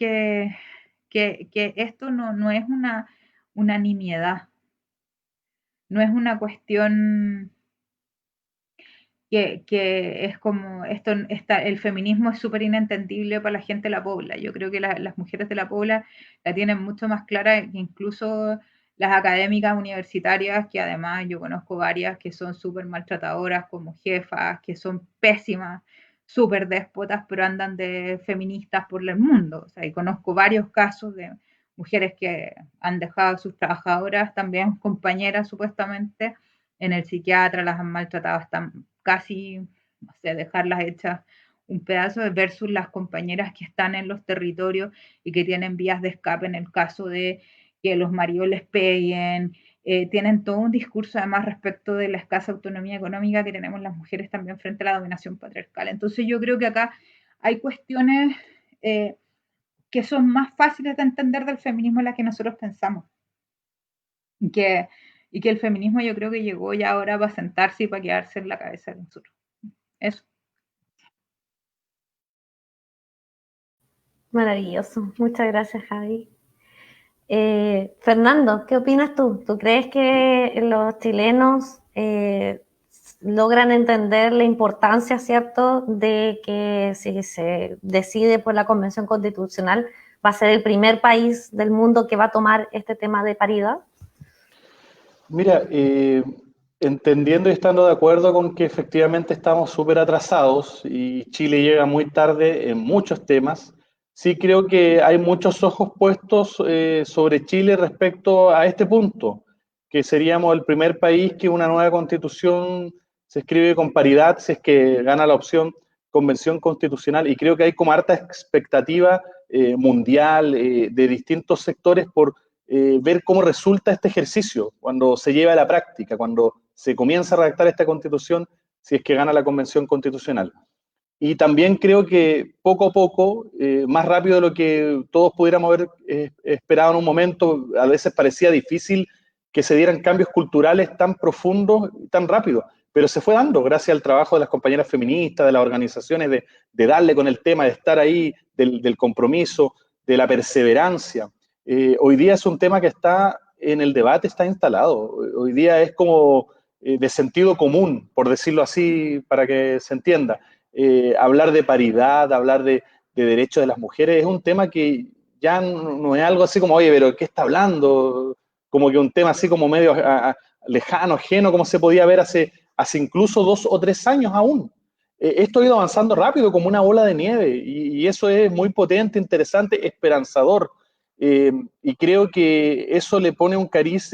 esto no es una nimiedad, no es una cuestión que es como, el feminismo es súper inentendible para la gente de la Pobla. Yo creo que las mujeres de la Pobla la tienen mucho más clara que incluso las académicas universitarias, que además yo conozco varias que son súper maltratadoras como jefas, que son pésimas, súper déspotas, pero andan de feministas por el mundo. O sea, y conozco varios casos de mujeres que han dejado a sus trabajadoras, también compañeras supuestamente, en el psiquiatra, las han maltratado hasta casi, no sé, dejarlas hechas un pedazo, versus las compañeras que están en los territorios y que tienen vías de escape en el caso de que los maridos les peguen. Tienen todo un discurso además respecto de la escasa autonomía económica que tenemos las mujeres también frente a la dominación patriarcal. Entonces yo creo que acá hay cuestiones que son más fáciles de entender del feminismo de las que nosotros pensamos. Que, y que el feminismo yo creo que llegó ya ahora para sentarse y para quedarse en la cabeza de nosotros. Eso. Maravilloso. Muchas gracias, Javi. Fernando, ¿qué opinas tú? ¿Tú crees que los chilenos logran entender la importancia, cierto, de que si se decide por la Convención Constitucional va a ser el primer país del mundo que va a tomar este tema de paridad? Mira, entendiendo y estando de acuerdo con que efectivamente estamos súper atrasados y Chile llega muy tarde en muchos temas, sí creo que hay muchos ojos puestos sobre Chile respecto a este punto, que seríamos el primer país que una nueva constitución se escribe con paridad, si es que gana la opción convención constitucional, y creo que hay como harta expectativa mundial de distintos sectores por ver cómo resulta este ejercicio cuando se lleva a la práctica, cuando se comienza a redactar esta constitución, si es que gana la convención constitucional. Y también creo que poco a poco, más rápido de lo que todos pudiéramos haber esperado en un momento, a veces parecía difícil que se dieran cambios culturales tan profundos y tan rápido, pero se fue dando gracias al trabajo de las compañeras feministas, de las organizaciones, de darle con el tema, de estar ahí, del compromiso, de la perseverancia. Hoy día es un tema que está en el debate, está instalado. Hoy día es como de sentido común, por decirlo así, para que se entienda. Hablar de paridad, hablar de derechos de las mujeres, es un tema que ya no es algo así como, oye, pero ¿qué está hablando? Como que un tema así como medio lejano, ajeno, como se podía ver hace incluso 2 o 3 años aún. Esto ha ido avanzando rápido como una bola de nieve y eso es muy potente, interesante, esperanzador. Y creo que eso le pone un cariz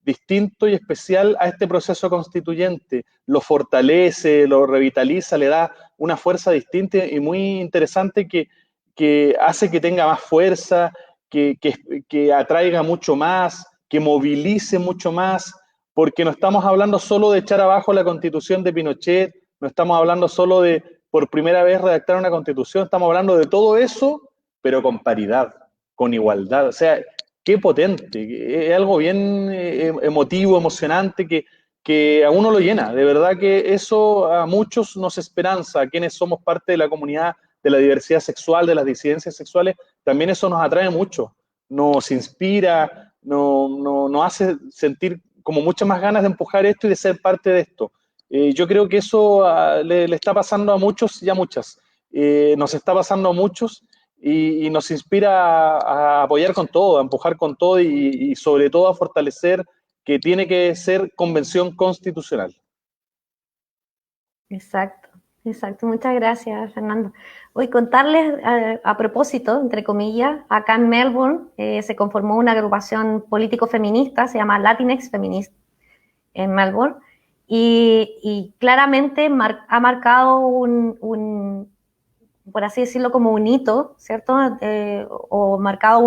distinto y especial a este proceso constituyente. Lo fortalece, lo revitaliza, le da una fuerza distinta y muy interesante que hace que tenga más fuerza, que atraiga mucho más, que movilice mucho más, porque no estamos hablando solo de echar abajo la constitución de Pinochet, no estamos hablando solo de por primera vez redactar una constitución, estamos hablando de todo eso, pero con paridad, con igualdad. O sea, qué potente, es algo bien emotivo, emocionante, que a uno lo llena. De verdad que eso a muchos nos esperanza, a quienes somos parte de la comunidad de la diversidad sexual, de las disidencias sexuales, también eso nos atrae mucho, nos inspira, nos hace sentir como muchas más ganas de empujar esto y de ser parte de esto. Yo creo que eso le está pasando a muchos y a muchas. Nos está pasando a muchos y nos inspira a apoyar con todo, a empujar con todo y sobre todo a fortalecer que tiene que ser convención constitucional. Exacto, exacto. Muchas gracias, Fernando. Voy a contarles a propósito, entre comillas, acá en Melbourne se conformó una agrupación político-feminista, se llama Latinx Feminist en Melbourne, y claramente ha marcado por así decirlo, como un hito, ¿cierto? O marcado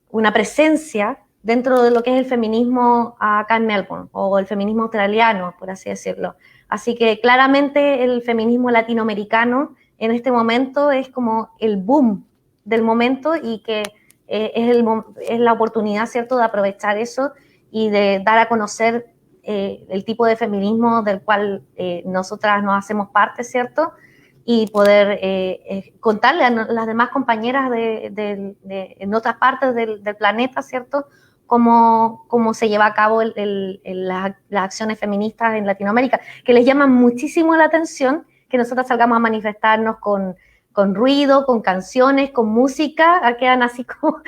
una presencia dentro de lo que es el feminismo acá en Melbourne, o el feminismo australiano, por así decirlo. Así que claramente el feminismo latinoamericano en este momento es como el boom del momento, y que es la oportunidad, ¿cierto?, de aprovechar eso y de dar a conocer el tipo de feminismo del cual nosotras nos hacemos parte, ¿cierto?, y poder contarle a las demás compañeras en otras partes del planeta, ¿cierto?, cómo se lleva a cabo las acciones feministas en Latinoamérica, que les llaman muchísimo la atención que nosotros salgamos a manifestarnos con ruido, con canciones, con música, quedan así como,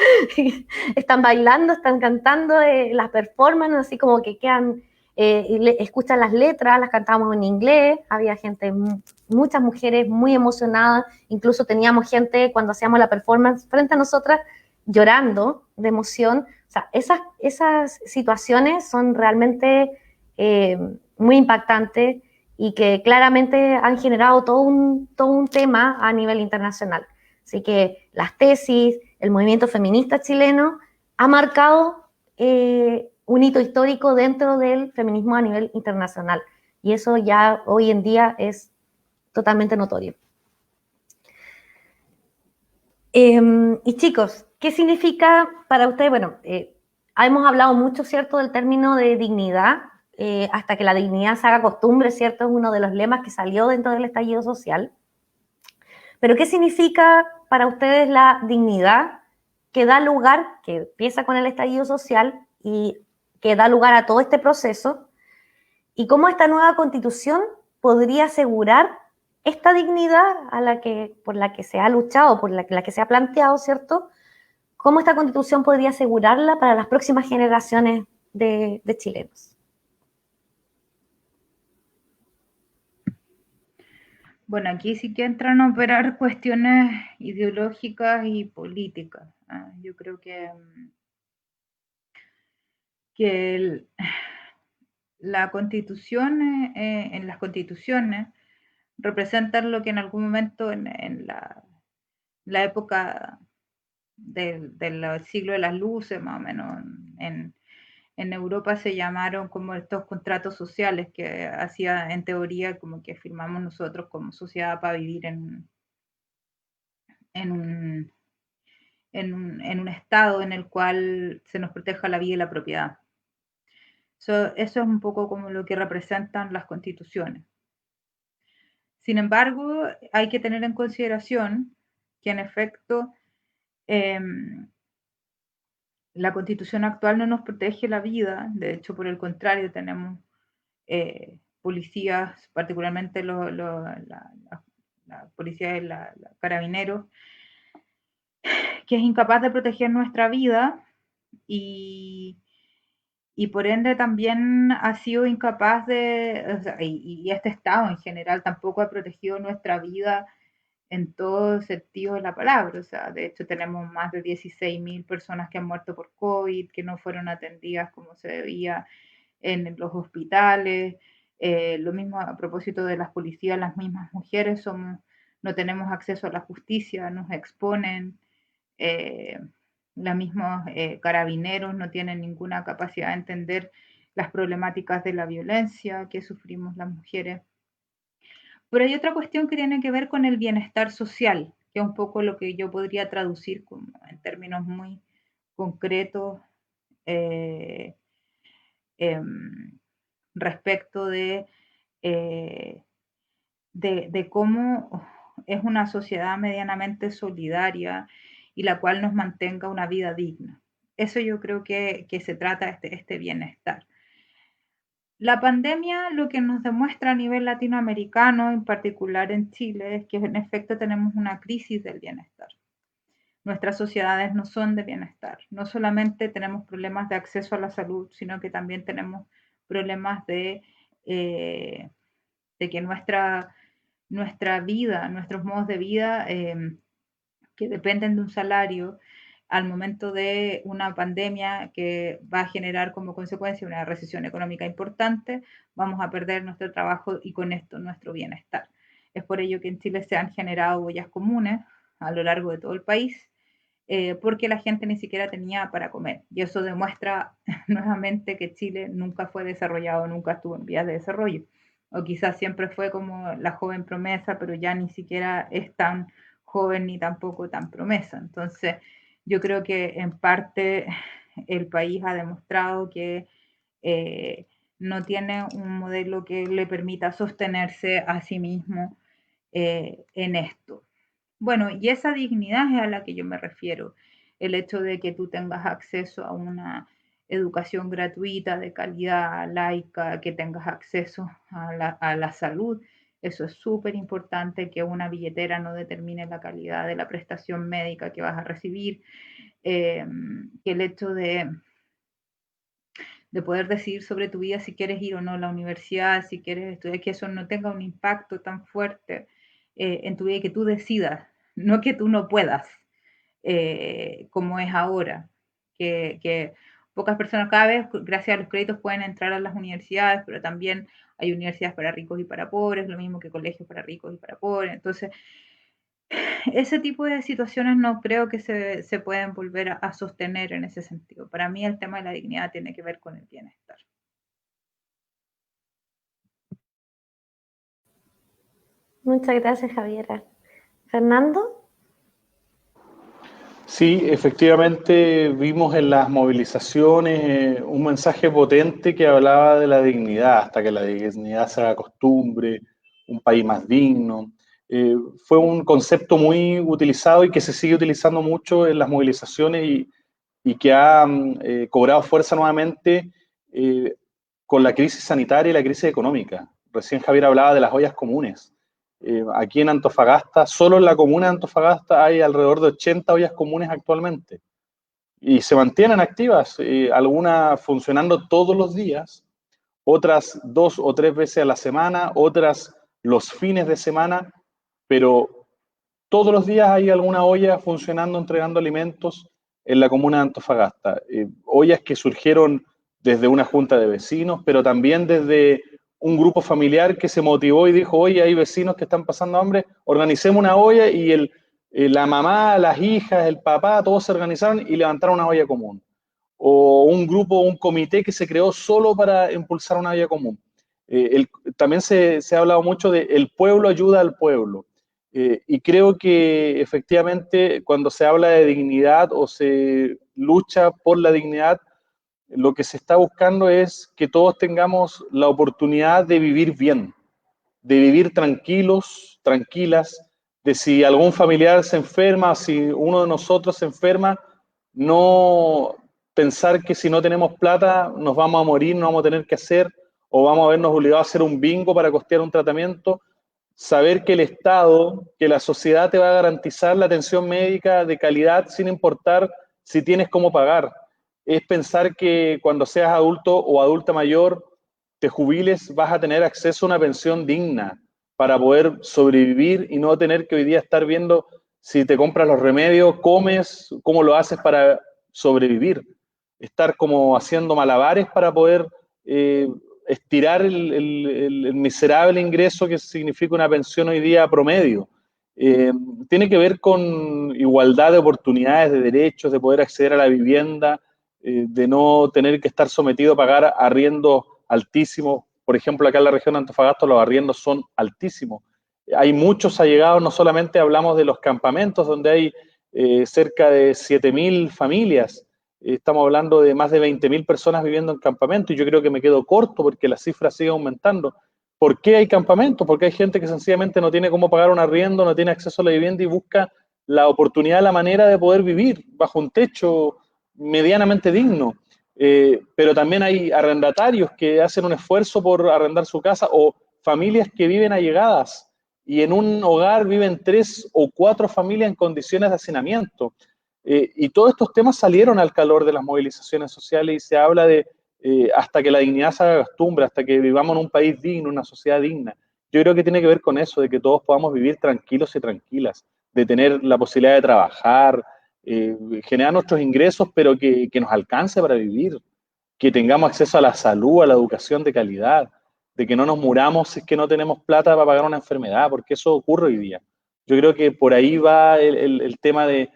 están bailando, están cantando las performances, así como que quedan, escuchan las letras, las cantamos en inglés, había gente, muchas mujeres muy emocionadas, incluso teníamos gente cuando hacíamos la performance frente a nosotras llorando de emoción. O sea, esas situaciones son realmente muy impactantes y que claramente han generado todo un tema a nivel internacional. Así que las tesis, el movimiento feminista chileno ha marcado un hito histórico dentro del feminismo a nivel internacional. Y eso ya hoy en día es totalmente notorio. Y chicos, ¿qué significa para ustedes? Bueno, hemos hablado mucho, ¿cierto?, del término de dignidad, hasta que la dignidad se haga costumbre, ¿cierto? Es uno de los lemas que salió dentro del estallido social. Pero ¿qué significa para ustedes la dignidad que da lugar, que empieza con el estallido social y que da lugar a todo este proceso? ¿Y cómo esta nueva constitución podría asegurar esta dignidad por la que se ha luchado, por la que se ha planteado, ¿cierto? ¿Cómo esta constitución podría asegurarla para las próximas generaciones de chilenos? Bueno, aquí sí que entran a operar cuestiones ideológicas y políticas. Yo creo que la constitución, en las constituciones, representan lo que en algún momento en la época del siglo de las luces, más o menos, en Europa se llamaron como estos contratos sociales que hacía en teoría como que firmamos nosotros como sociedad para vivir en un estado en el cual se nos proteja la vida y la propiedad. Eso es un poco como lo que representan las constituciones. Sin embargo, hay que tener en consideración que en efecto la constitución actual no nos protege la vida, de hecho, por el contrario, tenemos policías, particularmente la policía y la carabineros, que es incapaz de proteger nuestra vida y por ende también ha sido incapaz de, o sea, y este Estado en general tampoco ha protegido nuestra vida en todo sentido de la palabra. O sea, de hecho tenemos más de 16.000 personas que han muerto por COVID, que no fueron atendidas como se debía en los hospitales. Lo mismo a propósito de las policías, las mismas mujeres no tenemos acceso a la justicia, nos exponen. Los mismos carabineros no tienen ninguna capacidad de entender las problemáticas de la violencia que sufrimos las mujeres. Pero hay otra cuestión que tiene que ver con el bienestar social, que es un poco lo que yo podría traducir como en términos muy concretos respecto de cómo es una sociedad medianamente solidaria y la cual nos mantenga una vida digna. Eso yo creo que se trata este bienestar. La pandemia lo que nos demuestra a nivel latinoamericano, en particular en Chile, es que en efecto tenemos una crisis del bienestar. Nuestras sociedades no son de bienestar. No solamente tenemos problemas de acceso a la salud, sino que también tenemos problemas de que nuestra vida, nuestros modos de vida, que dependen de un salario, al momento de una pandemia que va a generar como consecuencia una recesión económica importante, vamos a perder nuestro trabajo y con esto nuestro bienestar. Es por ello que en Chile se han generado ollas comunes a lo largo de todo el país, porque la gente ni siquiera tenía para comer. Y eso demuestra nuevamente que Chile nunca fue desarrollado, nunca estuvo en vías de desarrollo. O quizás siempre fue como la joven promesa, pero ya ni siquiera es tan joven ni tampoco tan promesa. Entonces, yo creo que en parte el país ha demostrado que no tiene un modelo que le permita sostenerse a sí mismo en esto. Bueno, y esa dignidad es a la que yo me refiero. El hecho de que tú tengas acceso a una educación gratuita, de calidad, laica, que tengas acceso a la salud. Eso es súper importante, que una billetera no determine la calidad de la prestación médica que vas a recibir. Que el hecho de poder decidir sobre tu vida si quieres ir o no a la universidad, si quieres estudiar, que eso no tenga un impacto tan fuerte en tu vida y que tú decidas, no que tú no puedas, como es ahora, que pocas personas cada vez, gracias a los créditos, pueden entrar a las universidades, pero también hay universidades para ricos y para pobres, lo mismo que colegios para ricos y para pobres. Entonces, ese tipo de situaciones no creo que se pueden volver a sostener en ese sentido. Para mí el tema de la dignidad tiene que ver con el bienestar. Muchas gracias, Javiera. Fernando. Sí, efectivamente vimos en las movilizaciones un mensaje potente que hablaba de la dignidad, hasta que la dignidad se haga costumbre, un país más digno. Fue un concepto muy utilizado y que se sigue utilizando mucho en las movilizaciones y que ha cobrado fuerza nuevamente con la crisis sanitaria y la crisis económica. Recién Javier hablaba de las ollas comunes. Aquí en Antofagasta, solo en la comuna de Antofagasta hay alrededor de 80 ollas comunes actualmente y se mantienen activas, algunas funcionando todos los días, otras 2 o 3 veces a la semana, otras los fines de semana, pero todos los días hay alguna olla funcionando, entregando alimentos en la comuna de Antofagasta. Ollas que surgieron desde una junta de vecinos, pero también desde un grupo familiar que se motivó y dijo, oye, hay vecinos que están pasando hambre, organicemos una olla y la mamá, las hijas, el papá, todos se organizaron y levantaron una olla común. O un grupo, un comité que se creó solo para impulsar una olla común. También se ha hablado mucho de el pueblo ayuda al pueblo. Y creo que efectivamente cuando se habla de dignidad o se lucha por la dignidad, lo que se está buscando es que todos tengamos la oportunidad de vivir bien, de vivir tranquilos, tranquilas, de si algún familiar se enferma, si uno de nosotros se enferma, no pensar que si no tenemos plata nos vamos a morir, no vamos a tener que hacer o vamos a vernos obligados a hacer un bingo para costear un tratamiento. Saber que el Estado, que la sociedad te va a garantizar la atención médica de calidad sin importar si tienes cómo pagar. Es pensar que cuando seas adulto o adulta mayor, te jubiles, vas a tener acceso a una pensión digna para poder sobrevivir y no tener que hoy día estar viendo si te compras los remedios, comes, cómo lo haces para sobrevivir. Estar como haciendo malabares para poder estirar el miserable ingreso que significa una pensión hoy día promedio. Tiene que ver con igualdad de oportunidades, de derechos, de poder acceder a la vivienda, de no tener que estar sometido a pagar arriendos altísimos. Por ejemplo, acá en la región de Antofagasta los arriendos son altísimos. Hay muchos allegados, no solamente hablamos de los campamentos, donde hay cerca de 7.000 familias. Estamos hablando de más de 20.000 personas viviendo en campamentos y yo creo que me quedo corto porque la cifra sigue aumentando. ¿Por qué hay campamentos? Porque hay gente que sencillamente no tiene cómo pagar un arriendo, no tiene acceso a la vivienda y busca la oportunidad, la manera de poder vivir bajo un techo medianamente digno. Pero también hay arrendatarios que hacen un esfuerzo por arrendar su casa o familias que viven allegadas y en un hogar viven 3 o 4 familias en condiciones de hacinamiento. Y todos estos temas salieron al calor de las movilizaciones sociales y se habla de hasta que la dignidad se haga costumbre, hasta que vivamos en un país digno, una sociedad digna. Yo creo que tiene que ver con eso, de que todos podamos vivir tranquilos y tranquilas, de tener la posibilidad de trabajar, generar nuestros ingresos, pero que nos alcance para vivir, que tengamos acceso a la salud, a la educación de calidad, de que no nos muramos si es que no tenemos plata para pagar una enfermedad, porque eso ocurre hoy día. Yo creo que por ahí va el tema de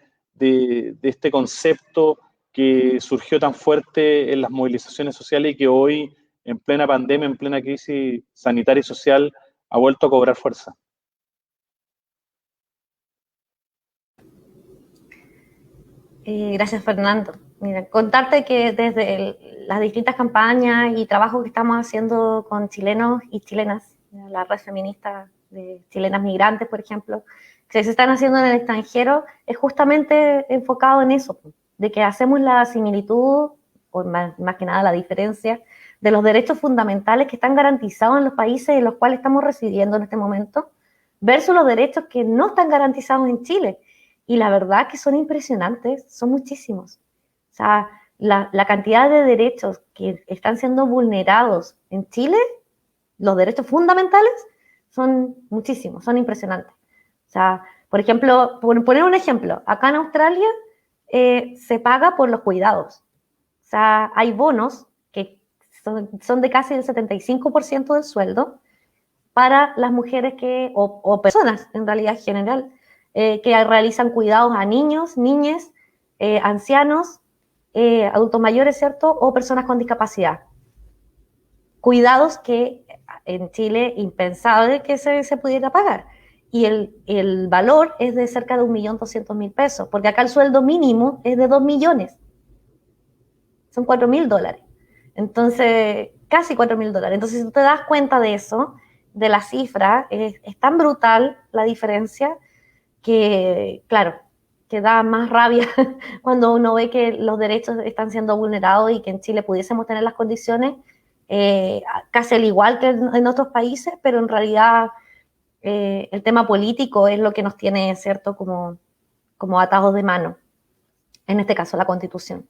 este concepto que surgió tan fuerte en las movilizaciones sociales y que hoy, en plena pandemia, en plena crisis sanitaria y social, ha vuelto a cobrar fuerza. Gracias, Fernando. Mira, contarte que desde las distintas campañas y trabajos que estamos haciendo con chilenos y chilenas, la red feminista de chilenas migrantes, por ejemplo, que se están haciendo en el extranjero, es justamente enfocado en eso, de que hacemos la similitud, o más que nada la diferencia, de los derechos fundamentales que están garantizados en los países en los cuales estamos residiendo en este momento, versus los derechos que no están garantizados en Chile. Y la verdad que son impresionantes, son muchísimos. O sea, la cantidad de derechos que están siendo vulnerados en Chile, los derechos fundamentales, son muchísimos, son impresionantes. O sea, por ejemplo, por poner un ejemplo, acá en Australia se paga por los cuidados. O sea, hay bonos que son de casi el 75% del sueldo para las mujeres o personas en realidad en general, que realizan cuidados a niños, niñas, ancianos, adultos mayores, ¿cierto? O personas con discapacidad. Cuidados que en Chile impensable que se pudiera pagar. Y el valor es de cerca de 1.200.000 pesos, porque acá el sueldo mínimo es de 2 millones. Son $4.000. Entonces, casi $4.000. Entonces, si tú te das cuenta de eso, de la cifra, es tan brutal la diferencia que, claro, que da más rabia cuando uno ve que los derechos están siendo vulnerados y que en Chile pudiésemos tener las condiciones casi al igual que en otros países, pero en realidad el tema político es lo que nos tiene, ¿cierto?, como atados de mano, en este caso la Constitución.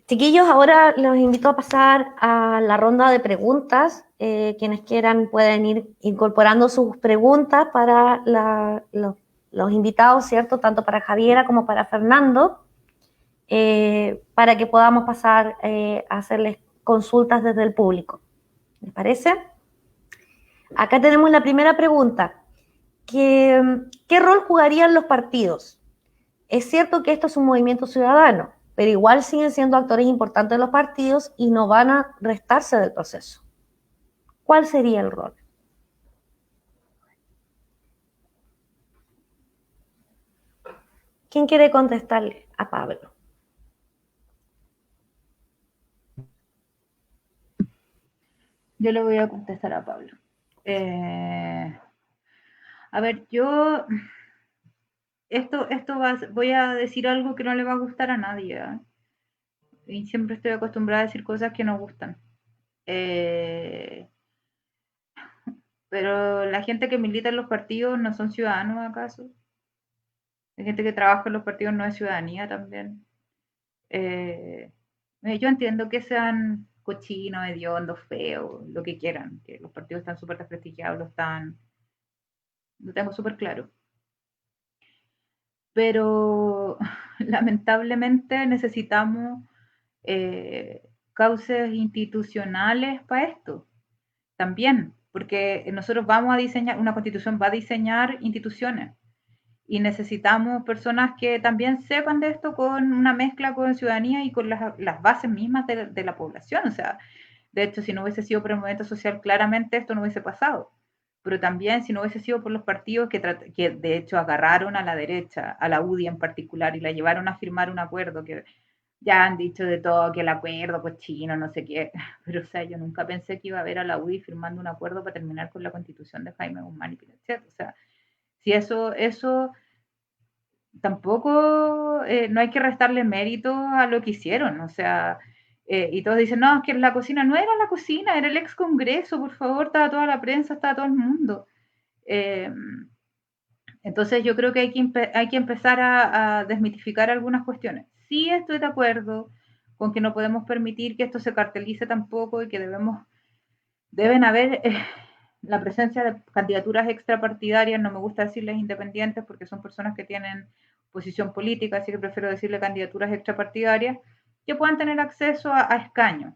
Chiquillos, ahora los invito a pasar a la ronda de preguntas. Quienes quieran pueden ir incorporando sus preguntas para los invitados, ¿cierto? Tanto para Javiera como para Fernando, para que podamos pasar a hacerles consultas desde el público. ¿Les parece? Acá tenemos la primera pregunta. ¿Qué rol jugarían los partidos? Es cierto que esto es un movimiento ciudadano, pero igual siguen siendo actores importantes de los partidos y no van a restarse del proceso. ¿Cuál sería el rol? ¿Quién quiere contestarle a Pablo? Yo le voy a contestar a Pablo. A ver, yo voy a decir algo que no le va a gustar a nadie, ¿eh? Y siempre estoy acostumbrada a decir cosas que no gustan. Pero la gente que milita en los partidos no son ciudadanos, ¿acaso? La gente que trabaja en los partidos no es ciudadanía también. Yo entiendo que sean cochinos, hediondos, feos, lo que quieran, que los partidos están súper desprestigiados, lo tengo súper claro. Pero lamentablemente necesitamos cauces institucionales para esto también, porque nosotros vamos a diseñar, una constitución va a diseñar instituciones y necesitamos personas que también sepan de esto con una mezcla con ciudadanía y con las bases mismas de la población. O sea, de hecho, si no hubiese sido por el movimiento social, claramente esto no hubiese pasado. Pero también si no hubiese sido por los partidos que de hecho agarraron a la derecha, a la UDI en particular, y la llevaron a firmar un acuerdo que ya han dicho de todo, que el acuerdo cochino, no sé qué, pero o sea, yo nunca pensé que iba a haber a la UDI firmando un acuerdo para terminar con la constitución de Jaime Guzmán y Pinochet. O sea, si eso tampoco, no hay que restarle mérito a lo que hicieron, o sea, y todos dicen, no, es que la cocina no era la cocina, era el ex Congreso, por favor, estaba toda la prensa, estaba todo el mundo. Entonces yo creo que hay que empezar a desmitificar algunas cuestiones. Sí estoy de acuerdo con que no podemos permitir que esto se cartelice tampoco y que deben haber la presencia de candidaturas extrapartidarias, no me gusta decirles independientes porque son personas que tienen posición política, así que prefiero decirle candidaturas extrapartidarias, que puedan tener acceso a escaños.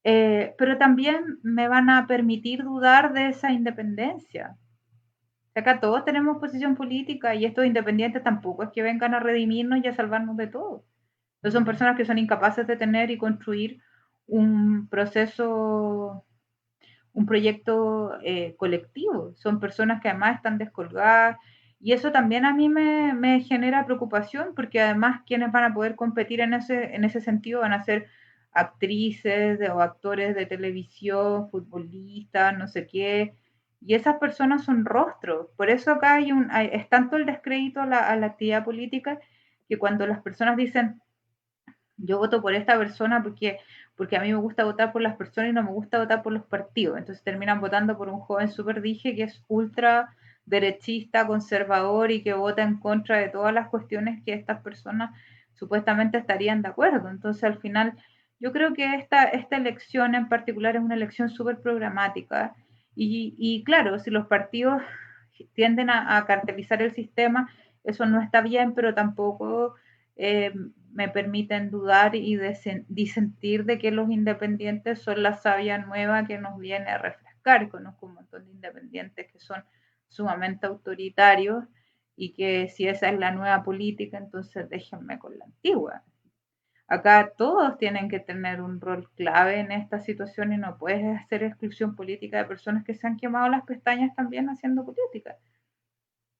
pero también me van a permitir dudar de esa independencia. Acá todos tenemos posición política y estos independientes tampoco es que vengan a redimirnos y a salvarnos de todo. Entonces son personas que son incapaces de tener y construir un proceso, un proyecto colectivo. Son personas que además están descolgadas y eso también a mí me genera preocupación porque además quienes van a poder competir en ese sentido van a ser actrices o actores de televisión, futbolistas, no sé qué, y esas personas son rostros. Por eso acá es tanto el descrédito a la actividad política que cuando las personas dicen yo voto por esta persona porque a mí me gusta votar por las personas y no me gusta votar por los partidos. Entonces terminan votando por un joven súper dije que es ultra derechista, conservador y que vota en contra de todas las cuestiones que estas personas supuestamente estarían de acuerdo. Entonces al final yo creo que esta elección en particular es una elección súper programática y claro, si los partidos tienden a cartelizar el sistema, eso no está bien, pero tampoco me permiten dudar y disentir de que los independientes son la savia nueva que nos viene a refrescar. Conozco un montón de independientes que son sumamente autoritarios y que si esa es la nueva política, entonces déjenme con la antigua. Acá todos tienen que tener un rol clave en esta situación y no puedes hacer exclusión política de personas que se han quemado las pestañas también haciendo política.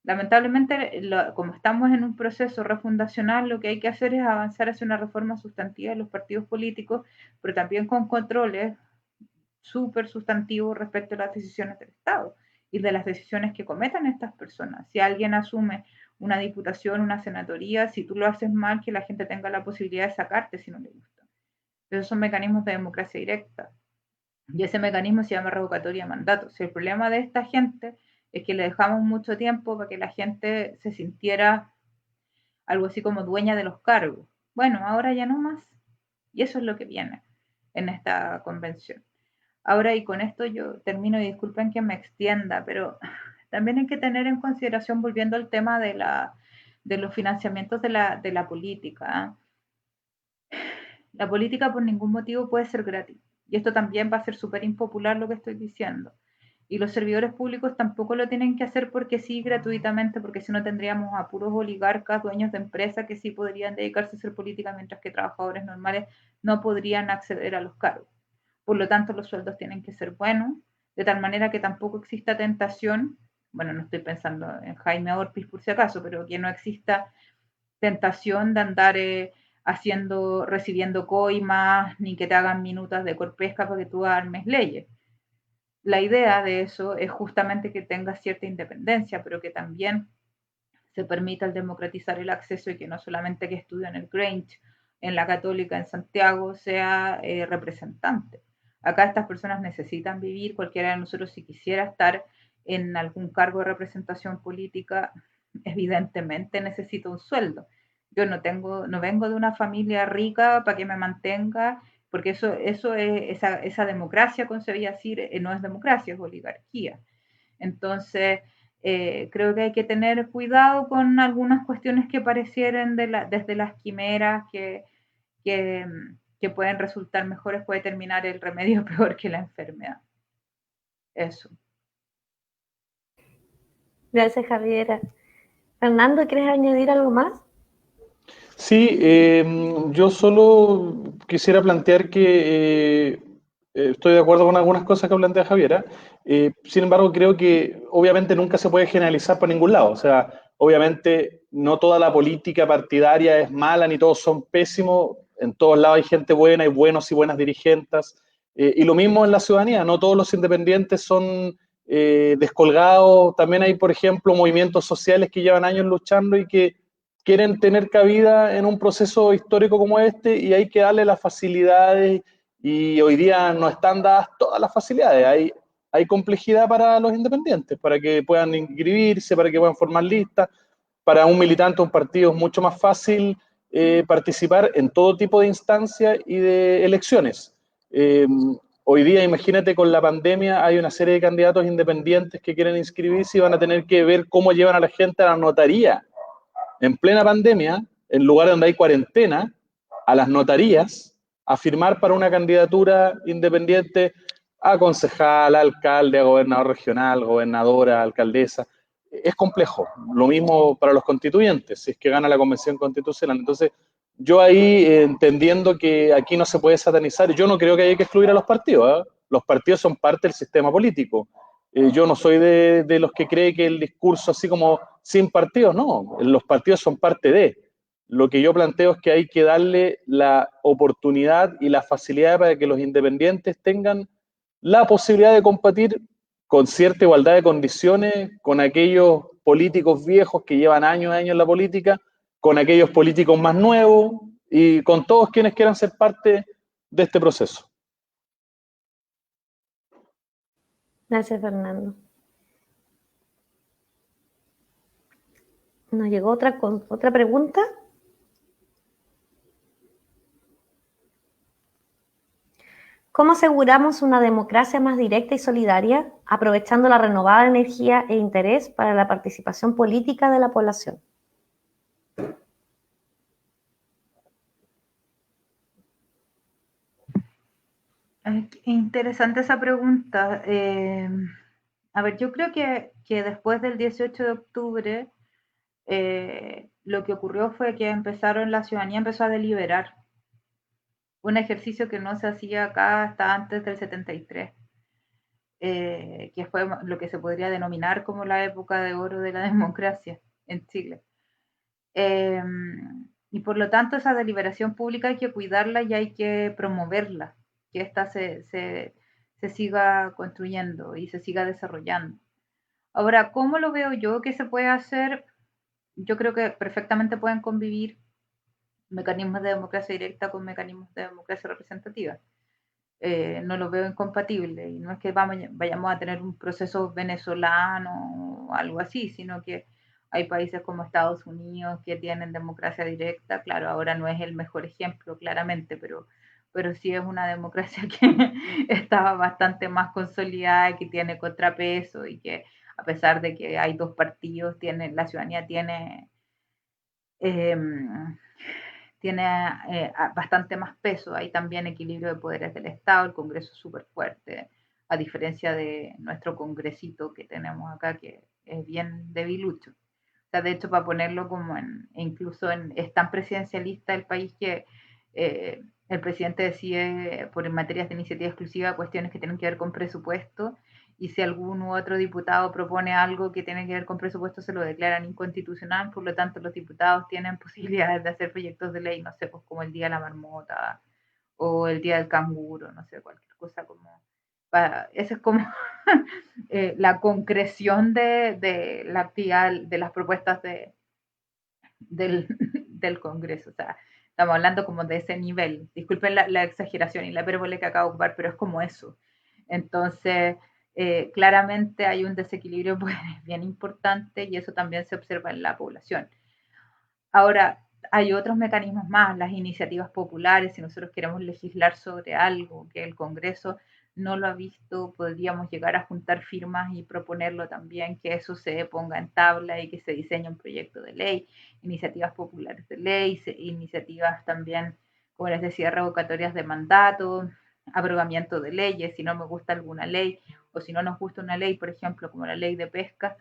Lamentablemente, como estamos en un proceso refundacional, lo que hay que hacer es avanzar hacia una reforma sustantiva de los partidos políticos, pero también con controles súper sustantivos respecto a las decisiones del Estado y de las decisiones que cometan estas personas. Si alguien asume una diputación, una senatoría, si tú lo haces mal, que la gente tenga la posibilidad de sacarte si no le gusta. Esos son mecanismos de democracia directa. Y ese mecanismo se llama revocatoria de mandato. Si el problema de esta gente es que le dejamos mucho tiempo para que la gente se sintiera algo así como dueña de los cargos. Bueno, ahora ya no más. Y eso es lo que viene en esta convención. Ahora, y con esto yo termino, y disculpen que me extienda, pero también hay que tener en consideración, volviendo al tema de los financiamientos de la política. La política por ningún motivo puede ser gratis. Y esto también va a ser súper impopular lo que estoy diciendo. Y los servidores públicos tampoco lo tienen que hacer porque sí, gratuitamente, porque si no tendríamos a puros oligarcas, dueños de empresas que sí podrían dedicarse a hacer política, mientras que trabajadores normales no podrían acceder a los cargos. Por lo tanto, los sueldos tienen que ser buenos, de tal manera que tampoco exista tentación, bueno, no estoy pensando en Jaime Orpiz por si acaso, pero que no exista tentación de andar recibiendo coimas, ni que te hagan minutas de corpesca para que tú armes leyes. La idea de eso es justamente que tengas cierta independencia, pero que también se permita el democratizar el acceso y que no solamente que estudie en el Grange, en la Católica, en Santiago, sea representante. Acá estas personas necesitan vivir, cualquiera de nosotros si quisiera estar en algún cargo de representación política, evidentemente necesita un sueldo. Yo no vengo de una familia rica para que me mantenga, porque eso es esa democracia concebida así, no es democracia, es oligarquía. Entonces, creo que hay que tener cuidado con algunas cuestiones que parecieren desde las quimeras que, que pueden resultar mejores, puede terminar el remedio peor que la enfermedad. Eso. Gracias, Javiera. Fernando, ¿quieres añadir algo más? Sí, yo solo quisiera plantear que estoy de acuerdo con algunas cosas que plantea Javiera. Sin embargo, creo que obviamente nunca se puede generalizar por ningún lado. O sea, obviamente no toda la política partidaria es mala, ni todos son pésimos. En todos lados hay gente buena, hay buenos y buenas dirigentes. Y lo mismo en la ciudadanía, no todos los independientes son descolgados. También hay, por ejemplo, movimientos sociales que llevan años luchando y que quieren tener cabida en un proceso histórico como este y hay que darle las facilidades y hoy día no están dadas todas las facilidades. Hay complejidad para los independientes, para que puedan inscribirse, para que puedan formar listas. Para un militante de un partido es mucho más fácil participar en todo tipo de instancias y de elecciones. Hoy día, imagínate, con la pandemia hay una serie de candidatos independientes que quieren inscribirse y van a tener que ver cómo llevan a la gente a la notaría en plena pandemia, en lugares donde hay cuarentena, a las notarías, a firmar para una candidatura independiente a concejal, a alcalde, a gobernador regional, gobernadora, alcaldesa. Es complejo. Lo mismo para los constituyentes, si es que gana la Convención Constitucional. Entonces, yo ahí, entendiendo que aquí no se puede satanizar, yo no creo que haya que excluir a los partidos, ¿eh? Los partidos son parte del sistema político. Yo no soy de los que cree que el discurso así como sin partidos, no, los partidos son parte de. Lo que yo planteo es que hay que darle la oportunidad y la facilidad para que los independientes tengan la posibilidad de competir con cierta igualdad de condiciones con aquellos políticos viejos que llevan años y años en la política, con aquellos políticos más nuevos y con todos quienes quieran ser parte de este proceso. Gracias, Fernando. Nos llegó otra pregunta. ¿Cómo aseguramos una democracia más directa y solidaria, aprovechando la renovada energía e interés para la participación política de la población? Interesante esa pregunta. A ver, yo creo que después del 18 de octubre lo que ocurrió fue que la ciudadanía empezó a deliberar. Un ejercicio que no se hacía acá hasta antes del 73, que fue lo que se podría denominar como la época de oro de la democracia en Chile. Y por lo tanto esa deliberación pública hay que cuidarla y hay que promoverla, que ésta se siga construyendo y se siga desarrollando. Ahora, ¿cómo lo veo yo que se puede hacer? Yo creo que perfectamente pueden convivir mecanismos de democracia directa con mecanismos de democracia representativa. No lo veo incompatible, y no es que vayamos a tener un proceso venezolano o algo así, sino que hay países como Estados Unidos que tienen democracia directa. Claro, ahora no es el mejor ejemplo, claramente, pero sí es una democracia que estaba bastante más consolidada y que tiene contrapeso, y que a pesar de que hay dos partidos, la ciudadanía tiene bastante más peso. Hay también equilibrio de poderes del Estado, el Congreso es súper fuerte, a diferencia de nuestro congresito que tenemos acá, que es bien debilucho. O sea, de hecho, para ponerlo como es tan presidencialista el país que el presidente decide por materias de iniciativa exclusiva cuestiones que tienen que ver con presupuesto, y si algún u otro diputado propone algo que tiene que ver con presupuesto, se lo declaran inconstitucional. Por lo tanto, los diputados tienen posibilidades de hacer proyectos de ley, no sé, pues como el Día de la Marmota o el Día del Canguro, no sé, cualquier cosa como... Esa es como la concreción de la actividad, de las propuestas del Congreso. O sea, estamos hablando como de ese nivel. Disculpen la exageración y la hipérbole que acabo de ocupar, pero es como eso. Entonces, claramente hay un desequilibrio bien importante, y eso también se observa en la población. Ahora, hay otros mecanismos más, las iniciativas populares. Si nosotros queremos legislar sobre algo que el Congreso no lo ha visto, podríamos llegar a juntar firmas y proponerlo también, que eso se ponga en tabla y que se diseñe un proyecto de ley, iniciativas populares de ley, iniciativas también, como les decía, revocatorias de mandato, abrogamiento de leyes. Si no me gusta alguna ley, o si no nos gusta una ley, por ejemplo, como la ley de pesca,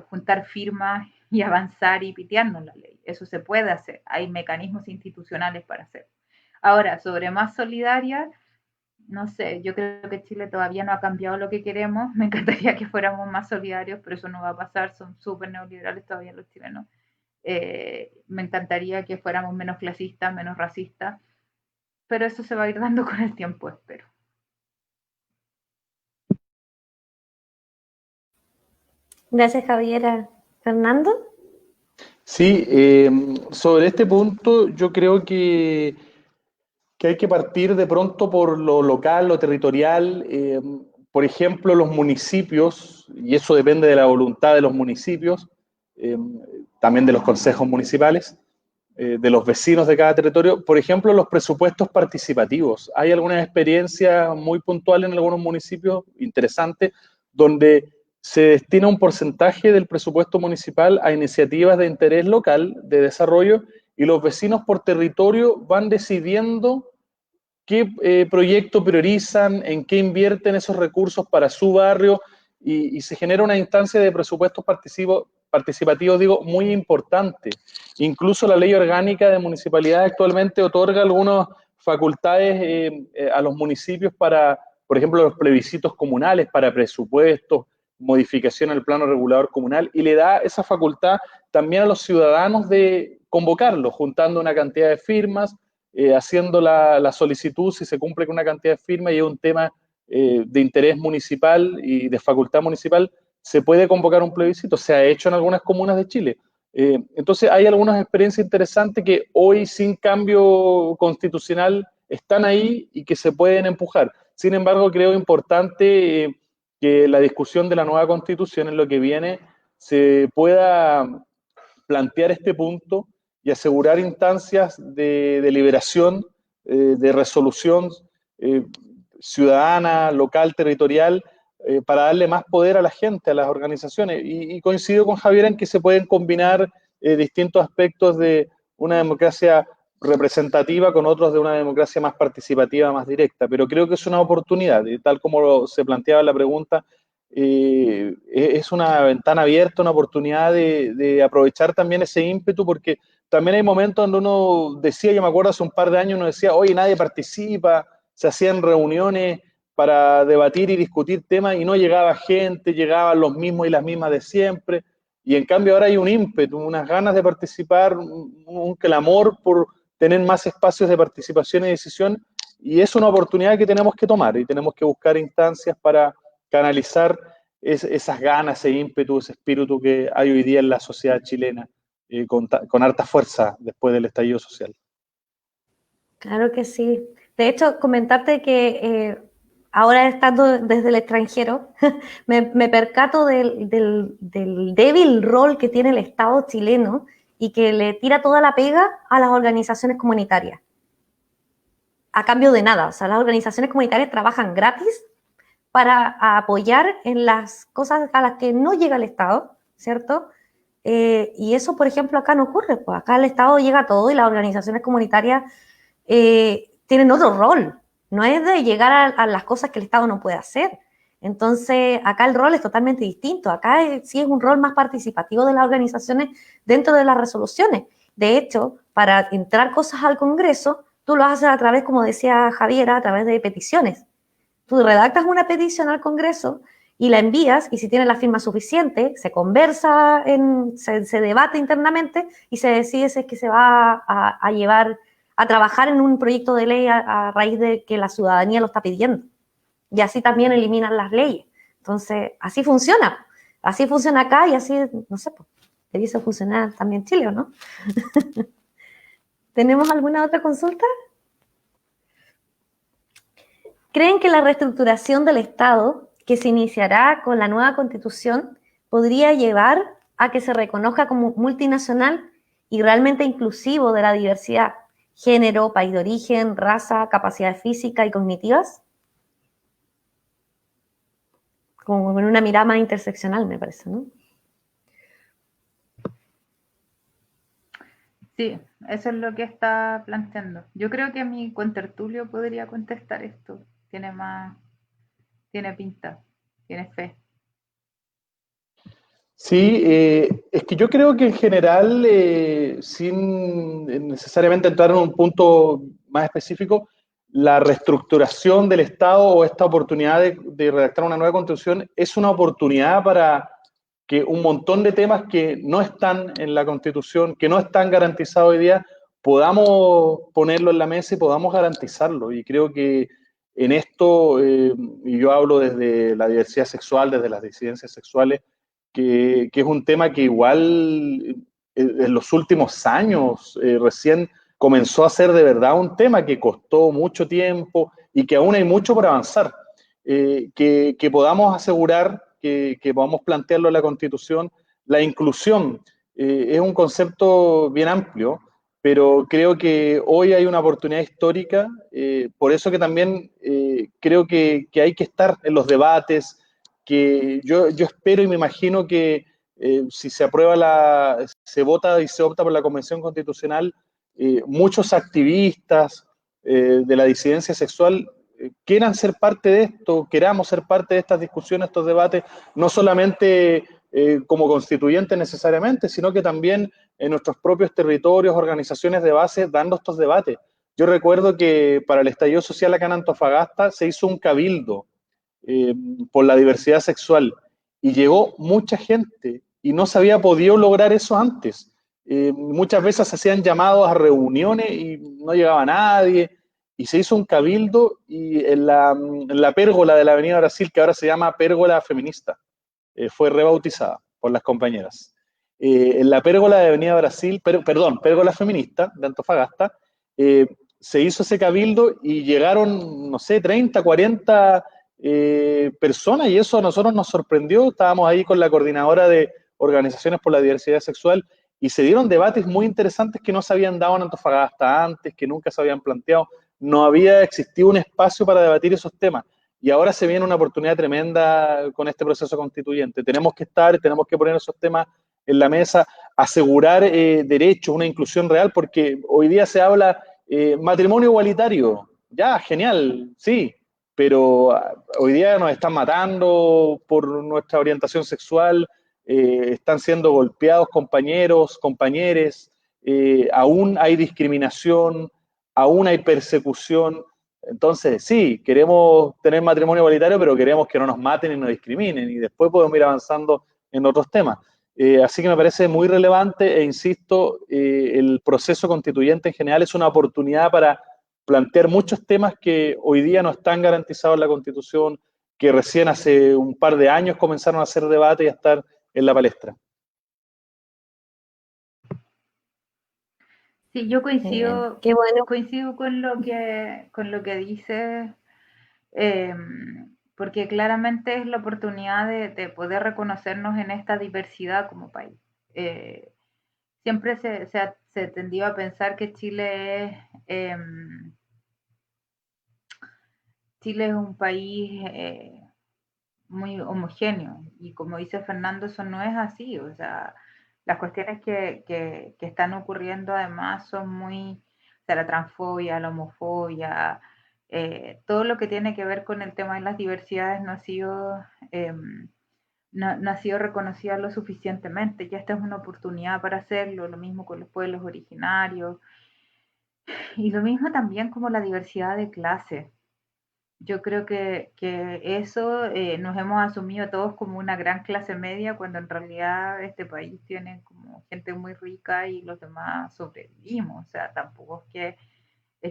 juntar firmas y avanzar y pitearnos la ley. Eso se puede hacer, hay mecanismos institucionales para hacerlo. Ahora, sobre más solidaria, no sé, yo creo que Chile todavía no ha cambiado lo que queremos. Me encantaría que fuéramos más solidarios, pero eso no va a pasar, son súper neoliberales todavía los chilenos. Me encantaría que fuéramos menos clasistas, menos racistas, pero eso se va a ir dando con el tiempo, espero. Gracias, Javiera. ¿Fernando? Sí, sobre este punto yo creo que hay que partir de pronto por lo local, lo territorial. Por ejemplo, los municipios, y eso depende de la voluntad de los municipios, también de los consejos municipales, de los vecinos de cada territorio. Por ejemplo, los presupuestos participativos. Hay algunas experiencias muy puntuales en algunos municipios interesantes donde se destina un porcentaje del presupuesto municipal a iniciativas de interés local, de desarrollo, y los vecinos por territorio van decidiendo qué proyecto priorizan, en qué invierten esos recursos para su barrio, y se genera una instancia de presupuestos participativos, digo, muy importante. Incluso la ley orgánica de municipalidades actualmente otorga algunas facultades a los municipios para, por ejemplo, los plebiscitos comunales, para presupuestos, modificación al plano regulador comunal, y le da esa facultad también a los ciudadanos de convocarlo, juntando una cantidad de firmas, haciendo la solicitud si se cumple con una cantidad de firmas y es un tema de interés municipal y de facultad municipal, se puede convocar un plebiscito. Se ha hecho en algunas comunas de Chile. Entonces hay algunas experiencias interesantes que hoy sin cambio constitucional están ahí y que se pueden empujar. Sin embargo, creo importante que la discusión de la nueva constitución en lo que viene se pueda plantear este punto y asegurar instancias de deliberación, de resolución ciudadana, local, territorial, para darle más poder a la gente, a las organizaciones. Y coincido con Javier en que se pueden combinar distintos aspectos de una democracia representativa con otros de una democracia más participativa, más directa, pero creo que es una oportunidad, y tal como se planteaba en la pregunta, es una ventana abierta, una oportunidad de aprovechar también ese ímpetu, porque también hay momentos donde uno decía, yo me acuerdo hace un par de años, uno decía, oye, nadie participa, se hacían reuniones para debatir y discutir temas y no llegaba gente, llegaban los mismos y las mismas de siempre, y en cambio ahora hay un ímpetu, unas ganas de participar, un clamor por tener más espacios de participación y decisión, y es una oportunidad que tenemos que tomar y tenemos que buscar instancias para canalizar esas ganas, ese ímpetu, ese espíritu que hay hoy día en la sociedad chilena, con harta fuerza después del estallido social. Claro que sí. De hecho, comentarte que ahora estando desde el extranjero, me percato del débil rol que tiene el Estado chileno y que le tira toda la pega a las organizaciones comunitarias. A cambio de nada. O sea, las organizaciones comunitarias trabajan gratis para apoyar en las cosas a las que no llega el Estado, ¿cierto? Y eso, por ejemplo, acá no ocurre. Pues acá el Estado llega a todo y las organizaciones comunitarias tienen otro rol. No es de llegar a las cosas que el Estado no puede hacer. Entonces, acá el rol es totalmente distinto. Acá sí es un rol más participativo de las organizaciones dentro de las resoluciones. De hecho, para entrar cosas al Congreso, tú lo haces a través, como decía Javiera, a través de peticiones. Tú redactas una petición al Congreso y la envías, y si tienes la firma suficiente, se conversa, se debate internamente y se decide si es que se va a llevar a trabajar en un proyecto de ley a raíz de que la ciudadanía lo está pidiendo. Y así también eliminan las leyes. Entonces, así funciona. Así funciona acá y así, no sé, pues, debiese funcionar también en Chile, ¿o no? ¿Tenemos alguna otra consulta? ¿Creen que la reestructuración del Estado que se iniciará con la nueva Constitución podría llevar a que se reconozca como multinacional y realmente inclusivo de la diversidad, género, país de origen, raza, capacidades físicas y cognitivas? Como con una mirada más interseccional, me parece, ¿no? Sí, eso es lo que está planteando. Yo creo que mi contertulio podría contestar esto. Tiene pinta, tiene fe. Sí, es que yo creo que en general, sin necesariamente entrar en un punto más específico, la reestructuración del Estado o esta oportunidad de redactar una nueva constitución es una oportunidad para que un montón de temas que no están en la constitución, que no están garantizados hoy día, podamos ponerlo en la mesa y podamos garantizarlo. Y creo que en esto, y yo hablo desde la diversidad sexual, desde las disidencias sexuales, que es un tema que igual en los últimos años recién comenzó a ser de verdad un tema que costó mucho tiempo y que aún hay mucho por avanzar. Que podamos asegurar que podamos plantearlo en la Constitución. La inclusión es un concepto bien amplio, pero creo que hoy hay una oportunidad histórica, por eso que también creo que hay que estar en los debates, que yo espero y me imagino que si se se vota y se opta por la Convención Constitucional, muchos activistas, de la disidencia sexual quieran ser parte de esto, queramos ser parte de estas discusiones, estos debates, no solamente como constituyentes necesariamente, sino que también en nuestros propios territorios, organizaciones de base, dando estos debates. Yo recuerdo que para el estallido social acá en Antofagasta se hizo un cabildo por la diversidad sexual y llegó mucha gente y no se había podido lograr eso antes. Muchas veces se hacían llamados a reuniones y no llegaba nadie, y se hizo un cabildo y en la pérgola de la Avenida Brasil, que ahora se llama Pérgola Feminista, fue rebautizada por las compañeras. En la pérgola de Avenida Brasil, perdón, Pérgola Feminista de Antofagasta, se hizo ese cabildo y llegaron, no sé, 30, 40 personas, y eso a nosotros nos sorprendió. Estábamos ahí con la coordinadora de organizaciones por la diversidad sexual y se dieron debates muy interesantes que no se habían dado en Antofagasta antes, que nunca se habían planteado. No había existido un espacio para debatir esos temas. Y ahora se viene una oportunidad tremenda con este proceso constituyente. Tenemos que tenemos que poner esos temas en la mesa, asegurar derechos, una inclusión real, porque hoy día se habla matrimonio igualitario. Ya, genial, sí, pero hoy día nos están matando por nuestra orientación sexual, están siendo golpeados compañeros, compañeres, aún hay discriminación, aún hay persecución. Entonces, sí, queremos tener matrimonio igualitario, pero queremos que no nos maten y nos discriminen, y después podemos ir avanzando en otros temas. Así que me parece muy relevante, e insisto, el proceso constituyente en general es una oportunidad para plantear muchos temas que hoy día no están garantizados en la Constitución, que recién hace un par de años comenzaron a hacer debate y a estar en la palestra. Sí, yo coincido, Qué bueno. coincido con lo que dices, porque claramente es la oportunidad de poder reconocernos en esta diversidad como país. Siempre se tendió a pensar que Chile es un país muy homogéneo, y como dice Fernando, eso no es así. O sea, las cuestiones que están ocurriendo además son muy, o sea, la transfobia, la homofobia, todo lo que tiene que ver con el tema de las diversidades no ha sido reconocida lo suficientemente. Ya esta es una oportunidad para hacerlo, lo mismo con los pueblos originarios, y lo mismo también como la diversidad de clases. Yo creo que eso nos hemos asumido todos como una gran clase media, cuando en realidad este país tiene como gente muy rica y los demás sobrevivimos. O sea, tampoco es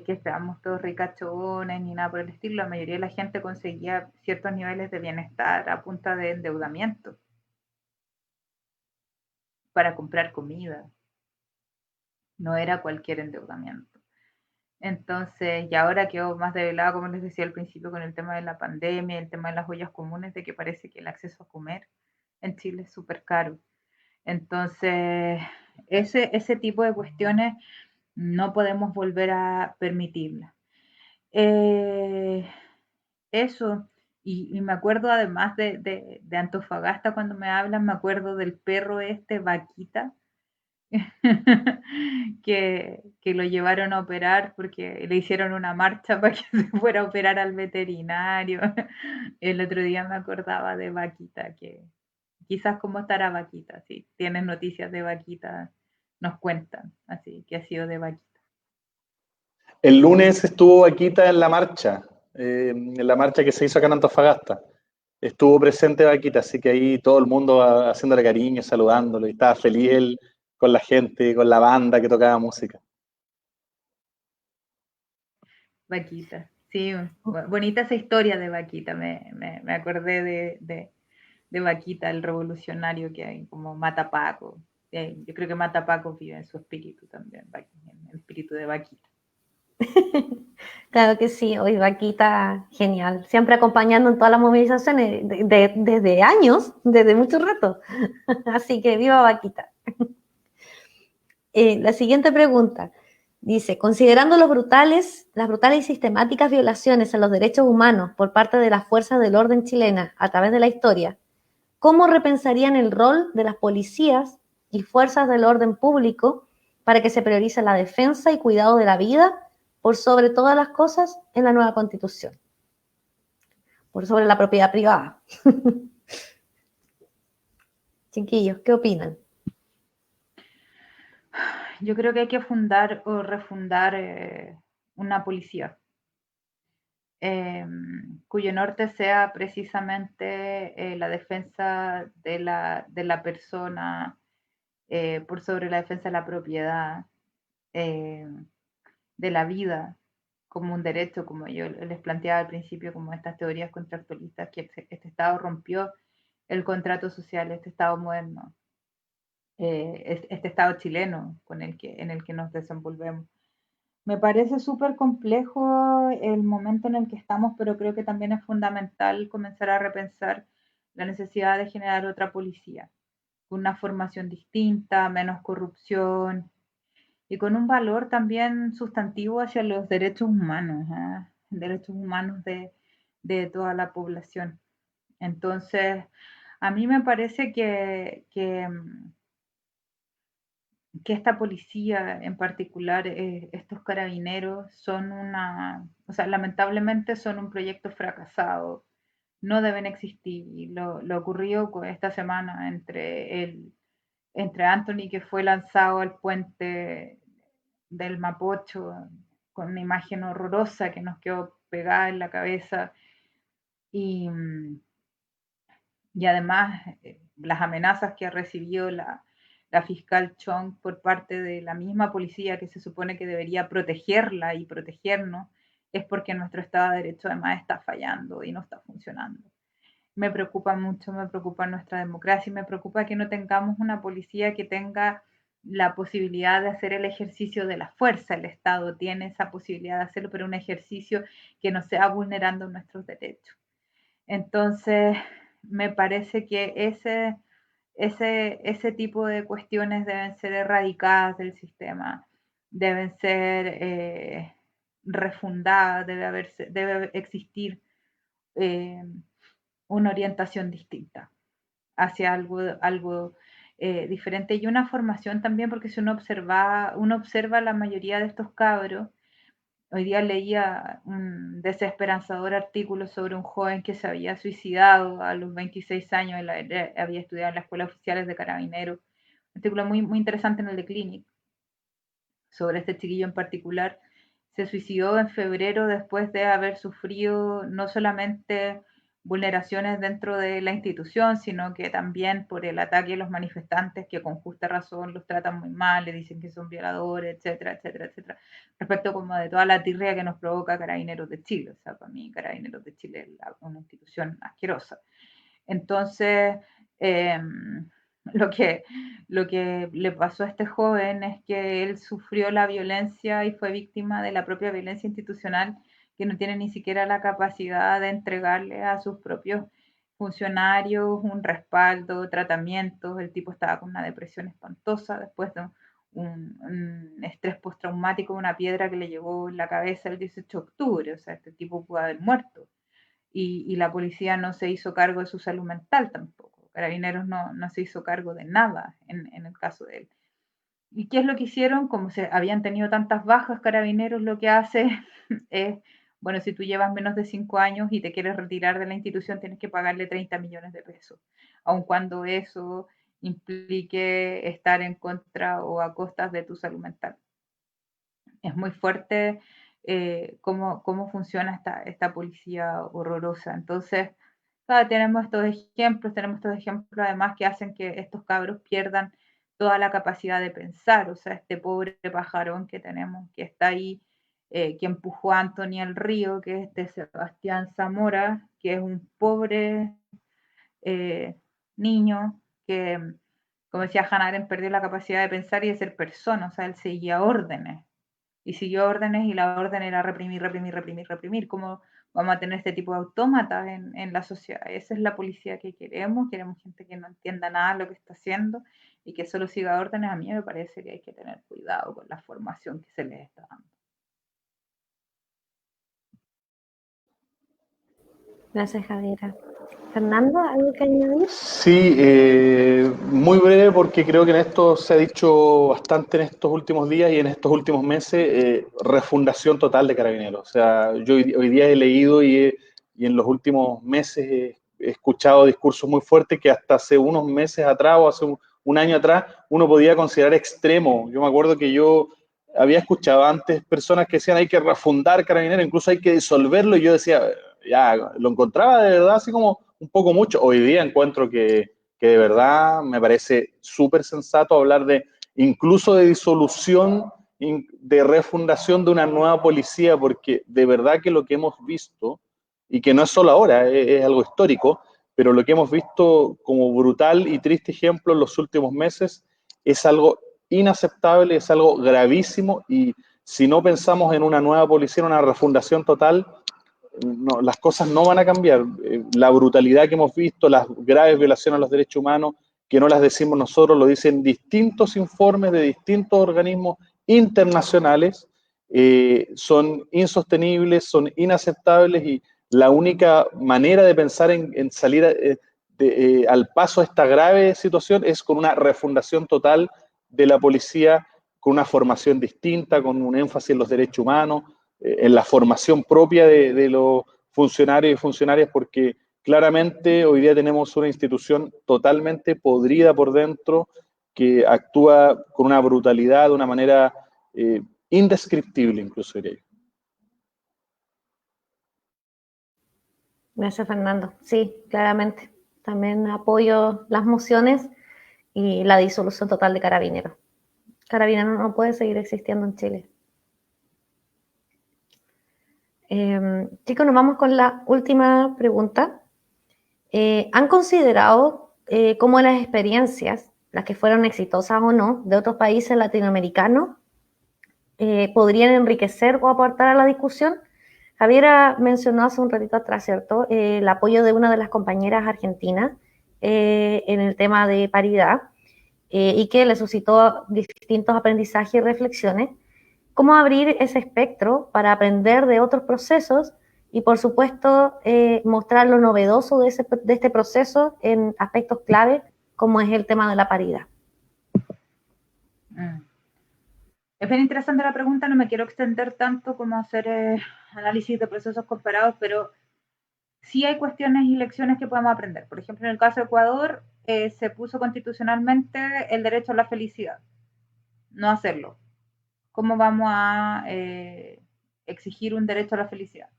que seamos todos ricachones ni nada por el estilo. La mayoría de la gente conseguía ciertos niveles de bienestar a punta de endeudamiento para comprar comida. No era cualquier endeudamiento. Entonces, y ahora quedó más develado, como les decía al principio, con el tema de la pandemia, el tema de las ollas comunes, de que parece que el acceso a comer en Chile es súper caro. Entonces, ese tipo de cuestiones no podemos volver a permitirlas. Eso, y me acuerdo además de Antofagasta, cuando me hablan, me acuerdo del perro este, Vaquita, que lo llevaron a operar porque le hicieron una marcha para que se fuera a operar al veterinario. El otro día me acordaba de Vaquita, que quizás cómo estará Vaquita, si tienes noticias de Vaquita, nos cuentan, así que ha sido de Vaquita. El lunes estuvo Vaquita en la marcha que se hizo acá en Antofagasta. Estuvo presente Vaquita, así que ahí todo el mundo haciéndole cariño, saludándolo, y estaba feliz él con la gente, con la banda que tocaba música. Vaquita, sí, bonita esa historia de Vaquita, me acordé de Vaquita, el revolucionario que hay, como Matapaco. Yo creo que Matapaco vive en su espíritu también, en el espíritu de Vaquita. Claro que sí, hoy Vaquita, genial, siempre acompañando en todas las movilizaciones desde años, desde mucho rato. Así que viva Vaquita. La siguiente pregunta dice, considerando las brutales y sistemáticas violaciones a los derechos humanos por parte de las fuerzas del orden chilenas a través de la historia, ¿cómo repensarían el rol de las policías y fuerzas del orden público para que se priorice la defensa y cuidado de la vida por sobre todas las cosas en la nueva Constitución, por sobre la propiedad privada. Chiquillos, ¿qué opinan? Yo creo que hay que fundar o refundar una policía cuyo norte sea precisamente la defensa de la persona por sobre la defensa de la propiedad, eh, de la vida como un derecho, como yo les planteaba al principio, como estas teorías contractualistas, que este Estado rompió el contrato social, este Estado moderno, este Estado chileno en el que nos desenvolvemos. Me parece súper complejo el momento en el que estamos, pero creo que también es fundamental comenzar a repensar la necesidad de generar otra policía, con una formación distinta, menos corrupción y con un valor también sustantivo hacia los derechos humanos, derechos humanos de toda la población. Entonces, a mí me parece que esta policía en particular, estos carabineros, o sea, lamentablemente son un proyecto fracasado, no deben existir. Y lo ocurrido esta semana entre Anthony, que fue lanzado al puente del Mapocho con una imagen horrorosa que nos quedó pegada en la cabeza, y, y además las amenazas que ha recibido la fiscal Chong por parte de la misma policía que se supone que debería protegerla y protegernos, es porque nuestro Estado de Derecho además está fallando y no está funcionando. Me preocupa mucho, me preocupa nuestra democracia y me preocupa que no tengamos una policía que tenga la posibilidad de hacer el ejercicio de la fuerza. El Estado tiene esa posibilidad de hacerlo, pero un ejercicio que no sea vulnerando nuestros derechos. Entonces, me parece que ese tipo de cuestiones deben ser erradicadas del sistema, deben ser refundadas, debe existir eh, una orientación distinta hacia algo diferente y una formación también, porque si uno observa la mayoría de estos cabros. Hoy día leía un desesperanzador artículo sobre un joven que se había suicidado a los 26 años, había estudiado en la Escuela Oficiales de Carabineros. Un artículo muy, muy interesante en el de Clinic sobre este chiquillo en particular. Se suicidó en febrero después de haber sufrido no solamente vulneraciones dentro de la institución, sino que también por el ataque de los manifestantes que con justa razón los tratan muy mal, le dicen que son violadores, etcétera, etcétera, etcétera, respecto como de toda la tirria que nos provoca Carabineros de Chile. O sea, para mí Carabineros de Chile es una institución asquerosa. Entonces, eh, lo que, lo que le pasó a este joven es que él sufrió la violencia y fue víctima de la propia violencia institucional, que no tiene ni siquiera la capacidad de entregarle a sus propios funcionarios un respaldo, tratamientos. El tipo estaba con una depresión espantosa después de un estrés postraumático, una piedra que le llegó en la cabeza el 18 de octubre. O sea, este tipo pudo haber muerto. Y la policía no se hizo cargo de su salud mental tampoco. Carabineros no se hizo cargo de nada en el caso de él. ¿Y qué es lo que hicieron? Como se habían tenido tantas bajas, Carabineros lo que hace es, bueno, si tú llevas menos de 5 años y te quieres retirar de la institución, tienes que pagarle 30 millones de pesos, aun cuando eso implique estar en contra o a costas de tu salud mental. Es muy fuerte cómo funciona esta policía horrorosa. Entonces, claro, tenemos estos ejemplos además que hacen que estos cabros pierdan toda la capacidad de pensar. O sea, este pobre pajarón que tenemos, que está ahí, que empujó a Anthony al río, que es este Sebastián Zamora, que es un pobre eh, niño que, como decía Hannah Arendt, perdió la capacidad de pensar y de ser persona. O sea, él seguía órdenes y siguió órdenes y la orden era reprimir, reprimir, reprimir, reprimir. ¿Cómo vamos a tener este tipo de autómatas en la sociedad? Esa es la policía que queremos. Queremos gente que no entienda nada de lo que está haciendo y que solo siga órdenes. A mí me parece que hay que tener cuidado con la formación que se les está dando. Gracias, Javiera. Fernando, ¿algo que añadir? Sí, muy breve porque creo que en esto se ha dicho bastante en estos últimos días y en estos últimos meses, refundación total de Carabineros. O sea, yo hoy día he leído y en los últimos meses he escuchado discursos muy fuertes que hasta hace unos meses atrás o hace un año atrás uno podía considerar extremo. Yo me acuerdo que yo había escuchado antes personas que decían hay que refundar Carabineros, incluso hay que disolverlo, y yo decía, ya, lo encontraba de verdad así como un poco mucho. Hoy día encuentro que de verdad me parece súper sensato hablar de incluso de disolución, de refundación de una nueva policía, porque de verdad que lo que hemos visto, y que no es solo ahora, es algo histórico, pero lo que hemos visto como brutal y triste ejemplo en los últimos meses es algo inaceptable, es algo gravísimo, y si no pensamos en una nueva policía, en una refundación total, no, las cosas no van a cambiar. La brutalidad que hemos visto, las graves violaciones a los derechos humanos, que no las decimos nosotros, lo dicen distintos informes de distintos organismos internacionales, son insostenibles, son inaceptables, y la única manera de pensar en salir al paso a esta grave situación es con una refundación total de la policía, con una formación distinta, con un énfasis en los derechos humanos, en la formación propia de los funcionarios y funcionarias, porque claramente hoy día tenemos una institución totalmente podrida por dentro, que actúa con una brutalidad, de una manera indescriptible, incluso diría yo. Gracias, Fernando. Sí, claramente. También apoyo las mociones y la disolución total de Carabineros. Carabineros no puede seguir existiendo en Chile. Chicos, nos vamos con la última pregunta. ¿Han considerado cómo las experiencias, las que fueron exitosas o no, de otros países latinoamericanos, podrían enriquecer o aportar a la discusión? Javiera mencionó hace un ratito atrás, ¿cierto?, el apoyo de una de las compañeras argentinas en el tema de paridad, y que le suscitó distintos aprendizajes y reflexiones. ¿Cómo abrir ese espectro para aprender de otros procesos y, por supuesto, mostrar lo novedoso de este proceso en aspectos clave, como es el tema de la paridad? Es bien interesante la pregunta, no me quiero extender tanto como hacer análisis de procesos comparados, pero sí hay cuestiones y lecciones que podemos aprender. Por ejemplo, en el caso de Ecuador, se puso constitucionalmente el derecho a la felicidad, no hacerlo. ¿Cómo vamos a exigir un derecho a la felicidad?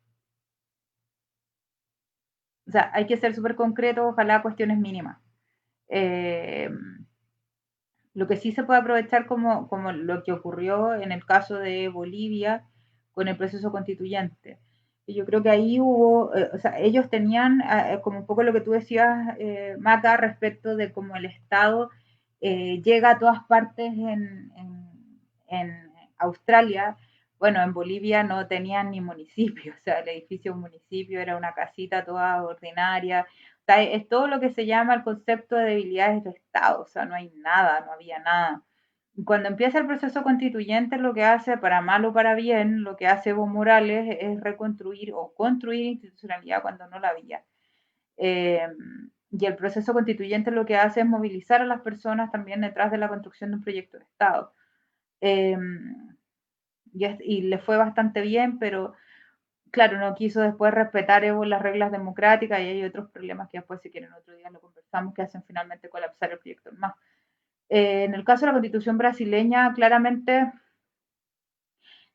O sea, hay que ser súper concreto, ojalá cuestiones mínimas. Lo que sí se puede aprovechar como lo que ocurrió en el caso de Bolivia con el proceso constituyente. Y yo creo que ahí hubo, o sea, ellos tenían como un poco lo que tú decías, Maca, respecto de cómo el Estado llega a todas partes en Australia. Bueno, en Bolivia no tenían ni municipio, o sea, el edificio un municipio era una casita toda ordinaria, sea, es todo lo que se llama el concepto de debilidades del Estado, o sea, no hay nada, no había nada. Y cuando empieza el proceso constituyente, lo que hace, para mal o para bien, lo que hace Evo Morales es reconstruir o construir institucionalidad cuando no la había. Y el proceso constituyente lo que hace es movilizar a las personas también detrás de la construcción de un proyecto de Estado. Y le fue bastante bien, pero claro, no quiso después respetar Evo las reglas democráticas, y hay otros problemas que después, si quieren, otro día lo conversamos, que hacen finalmente colapsar el proyecto más. En el caso de la constitución brasileña, claramente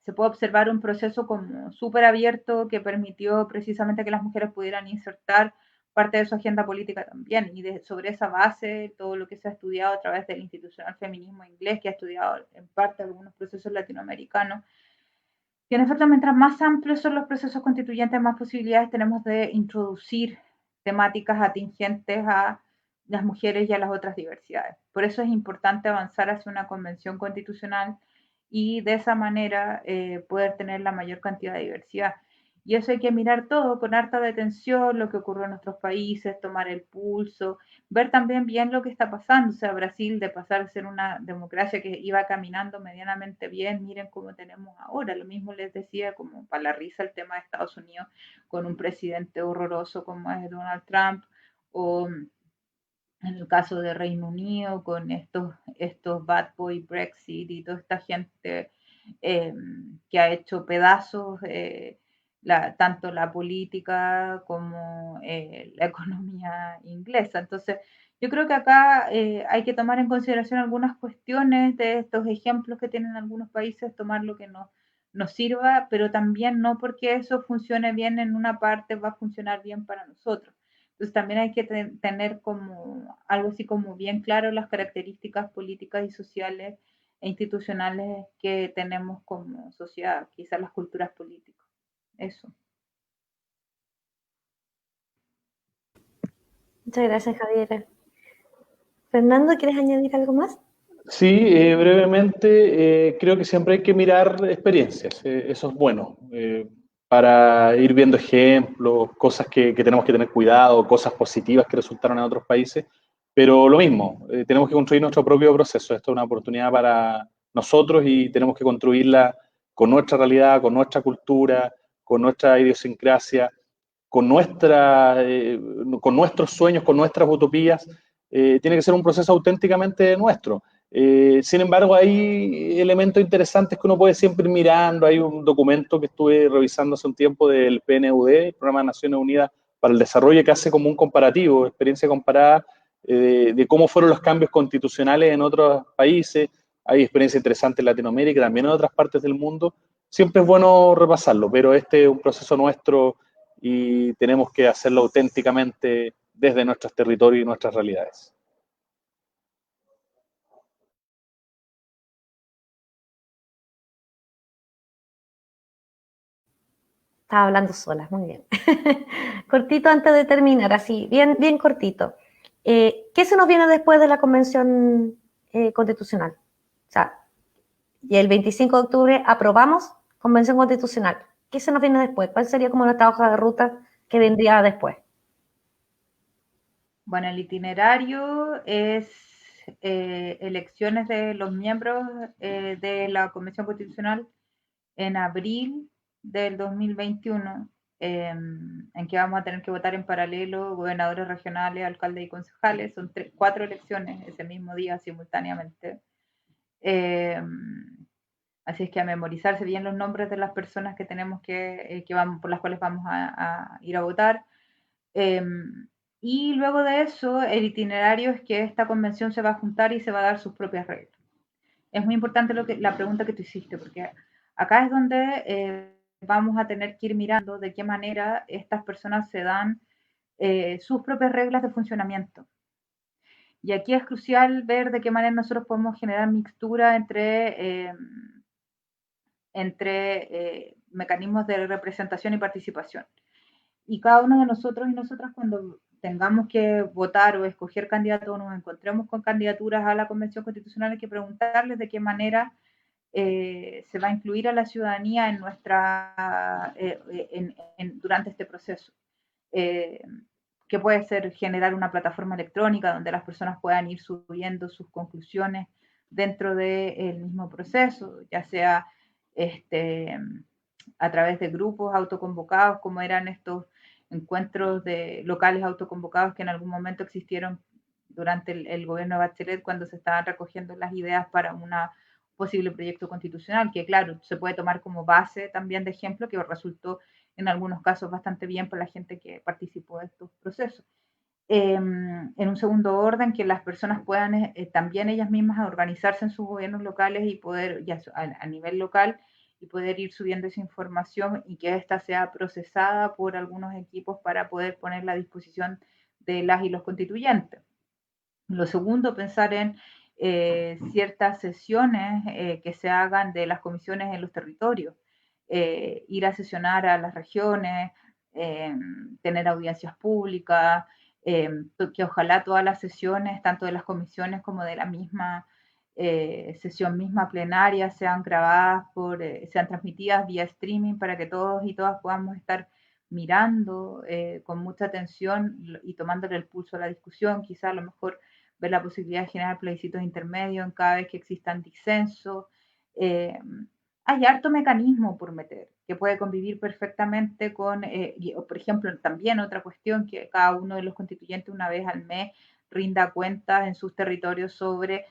se puede observar un proceso como súper abierto que permitió precisamente que las mujeres pudieran insertar parte de su agenda política también, y sobre esa base, todo lo que se ha estudiado a través del institucional feminismo inglés, que ha estudiado en parte algunos procesos latinoamericanos, y en efecto, mientras más amplios son los procesos constituyentes, más posibilidades tenemos de introducir temáticas atingentes a las mujeres y a las otras diversidades. Por eso es importante avanzar hacia una convención constitucional y de esa manera poder tener la mayor cantidad de diversidad. Y eso hay que mirar todo con harta detención, lo que ocurrió en nuestros países, tomar el pulso, ver también bien lo que está pasando. O sea, Brasil, de pasar a ser una democracia que iba caminando medianamente bien, miren cómo tenemos ahora. Lo mismo les decía, como para la risa, el tema de Estados Unidos, con un presidente horroroso como es Donald Trump, o en el caso de Reino Unido, con estos bad boy Brexit y toda esta gente que ha hecho pedazos tanto la política como la economía inglesa. Entonces, yo creo que acá hay que tomar en consideración algunas cuestiones de estos ejemplos que tienen algunos países, tomar lo que nos sirva, pero también no porque eso funcione bien en una parte va a funcionar bien para nosotros. Entonces también hay que tener como algo así como bien claro las características políticas y sociales e institucionales que tenemos como sociedad, quizás las culturas políticas. Eso. Muchas gracias, Javiera. Fernando, ¿quieres añadir algo más? Sí, brevemente, creo que siempre hay que mirar experiencias, eso es bueno, para ir viendo ejemplos, cosas que tenemos que tener cuidado, cosas positivas que resultaron en otros países, pero lo mismo, tenemos que construir nuestro propio proceso, esto es una oportunidad para nosotros y tenemos que construirla con nuestra realidad, con nuestra cultura, con nuestra idiosincrasia, con nuestros sueños, con nuestras utopías, tiene que ser un proceso auténticamente nuestro. Sin embargo, hay elementos interesantes que uno puede siempre ir mirando. Hay un documento que estuve revisando hace un tiempo del PNUD, el Programa de Naciones Unidas para el Desarrollo, que hace como un comparativo, experiencia comparada de cómo fueron los cambios constitucionales en otros países. Hay experiencia interesante en Latinoamérica, también en otras partes del mundo. Siempre es bueno repasarlo, pero este es un proceso nuestro y tenemos que hacerlo auténticamente desde nuestros territorios y nuestras realidades. Estaba hablando sola, muy bien. Cortito antes de terminar, así, bien, bien cortito. ¿Qué se nos viene después de la Convención Constitucional? O sea, y el 25 de octubre aprobamos Convención Constitucional. ¿Qué se nos viene después? ¿Cuál sería como nuestra hoja de ruta que vendría después? Bueno, el itinerario es elecciones de los miembros de la Convención Constitucional en abril del 2021, en que vamos a tener que votar en paralelo gobernadores regionales, alcaldes y concejales. Son 4 elecciones ese mismo día simultáneamente. Así es que a memorizarse bien los nombres de las personas que tenemos que vamos, por las cuales vamos a ir a votar. Y luego de eso, el itinerario es que esta convención se va a juntar y se va a dar sus propias reglas. Es muy importante la pregunta que tú hiciste, porque acá es donde vamos a tener que ir mirando de qué manera estas personas se dan sus propias reglas de funcionamiento. Y aquí es crucial ver de qué manera nosotros podemos generar mixtura entre mecanismos de representación y participación. Y cada uno de nosotros y nosotras cuando tengamos que votar o escoger candidatos o nos encontremos con candidaturas a la Convención Constitucional, hay que preguntarles de qué manera se va a incluir a la ciudadanía en durante este proceso. Que puede ser generar una plataforma electrónica donde las personas puedan ir subiendo sus conclusiones dentro del mismo proceso, ya sea a través de grupos autoconvocados, como eran estos encuentros de locales autoconvocados que en algún momento existieron durante el gobierno de Bachelet cuando se estaban recogiendo las ideas para un posible proyecto constitucional, que claro, se puede tomar como base también de ejemplo, que resultó en algunos casos bastante bien para la gente que participó de estos procesos. En un segundo orden, que las personas puedan también ellas mismas organizarse en sus gobiernos locales y poder, ya a nivel local, y poder ir subiendo esa información y que ésta sea procesada por algunos equipos para poder ponerla a disposición de las y los constituyentes. Lo segundo, pensar en ciertas sesiones que se hagan de las comisiones en los territorios, ir a sesionar a las regiones, tener audiencias públicas, que ojalá todas las sesiones, tanto de las comisiones como de la misma sesión misma plenaria sean grabadas sean transmitidas vía streaming para que todos y todas podamos estar mirando con mucha atención y tomándole el pulso a la discusión, quizá a lo mejor ver la posibilidad de generar plebiscitos intermedios en cada vez que existan disensos. Hay harto mecanismo por meter, que puede convivir perfectamente con, por ejemplo, también otra cuestión, que cada uno de los constituyentes una vez al mes rinda cuentas en sus territorios sobre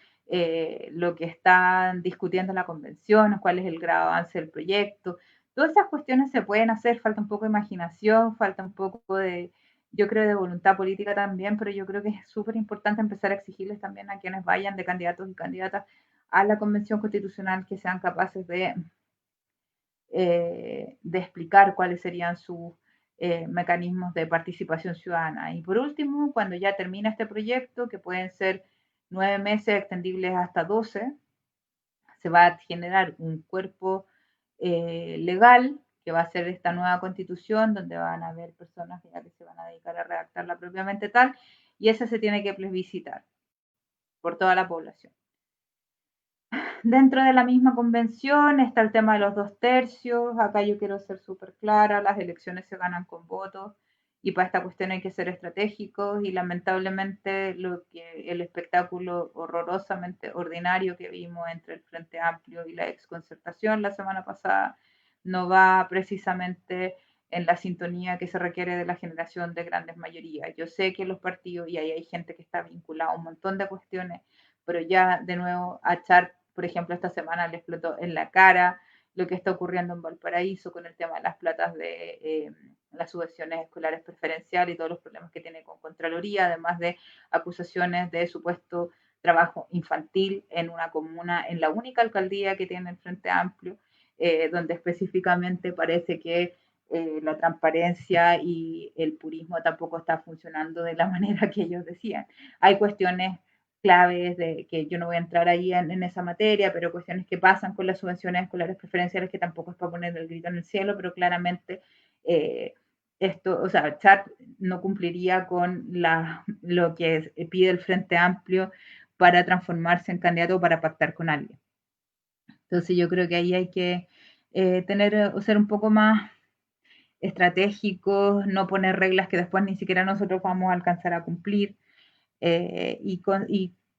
lo que están discutiendo en la convención, cuál es el grado de avance del proyecto. Todas esas cuestiones se pueden hacer, falta un poco de imaginación, falta un poco de, yo creo, de voluntad política también, pero yo creo que es súper importante empezar a exigirles también a quienes vayan de candidatos y candidatas a la convención constitucional que sean capaces de explicar cuáles serían sus mecanismos de participación ciudadana. Y por último, cuando ya termina este proyecto, que pueden ser 9 meses extendibles hasta 12, se va a generar un cuerpo legal que va a ser esta nueva constitución, donde van a haber personas ya que se van a dedicar a redactarla propiamente tal, y esa se tiene que plebiscitar por toda la población. Dentro de la misma convención está el tema de los 2/3. Acá yo quiero ser súper clara, las elecciones se ganan con votos y para esta cuestión hay que ser estratégicos, y lamentablemente el espectáculo horrorosamente ordinario que vimos entre el Frente Amplio y la exconcertación la semana pasada no va precisamente en la sintonía que se requiere de la generación de grandes mayorías. Yo sé que los partidos, y ahí hay gente que está vinculada a un montón de cuestiones, pero ya de nuevo a Char, por ejemplo, esta semana le explotó en la cara lo que está ocurriendo en Valparaíso con el tema de las platas de las subvenciones escolares preferenciales y todos los problemas que tiene con Contraloría, además de acusaciones de supuesto trabajo infantil en una comuna, en la única alcaldía que tiene el Frente Amplio, donde específicamente parece que la transparencia y el purismo tampoco está funcionando de la manera que ellos decían. Hay cuestiones claves de que yo no voy a entrar ahí en esa materia, pero cuestiones que pasan con las subvenciones escolares preferenciales que tampoco es para poner el grito en el cielo, pero claramente esto, o sea, Char no cumpliría con lo que pide el Frente Amplio para transformarse en candidato o para pactar con alguien. Entonces yo creo que ahí hay que tener o ser un poco más estratégicos, no poner reglas que después ni siquiera nosotros vamos a alcanzar a cumplir. Y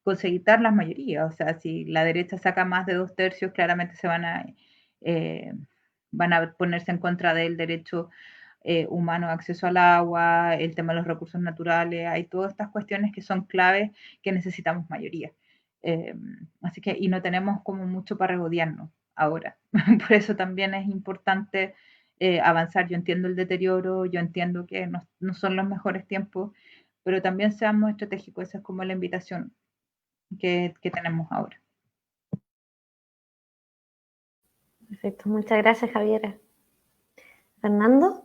conseguir las mayorías. O sea, si la derecha saca más de 2/3, claramente van a ponerse en contra del derecho humano de acceso al agua, el tema de los recursos naturales. Hay todas estas cuestiones que son claves que necesitamos mayoría. Así que, y no tenemos como mucho para regodearnos ahora. Por eso también es importante avanzar. Yo entiendo el deterioro, yo entiendo que no son los mejores tiempos, pero también seamos estratégicos. Esa es como la invitación que tenemos ahora. Perfecto, muchas gracias, Javiera. ¿Fernando?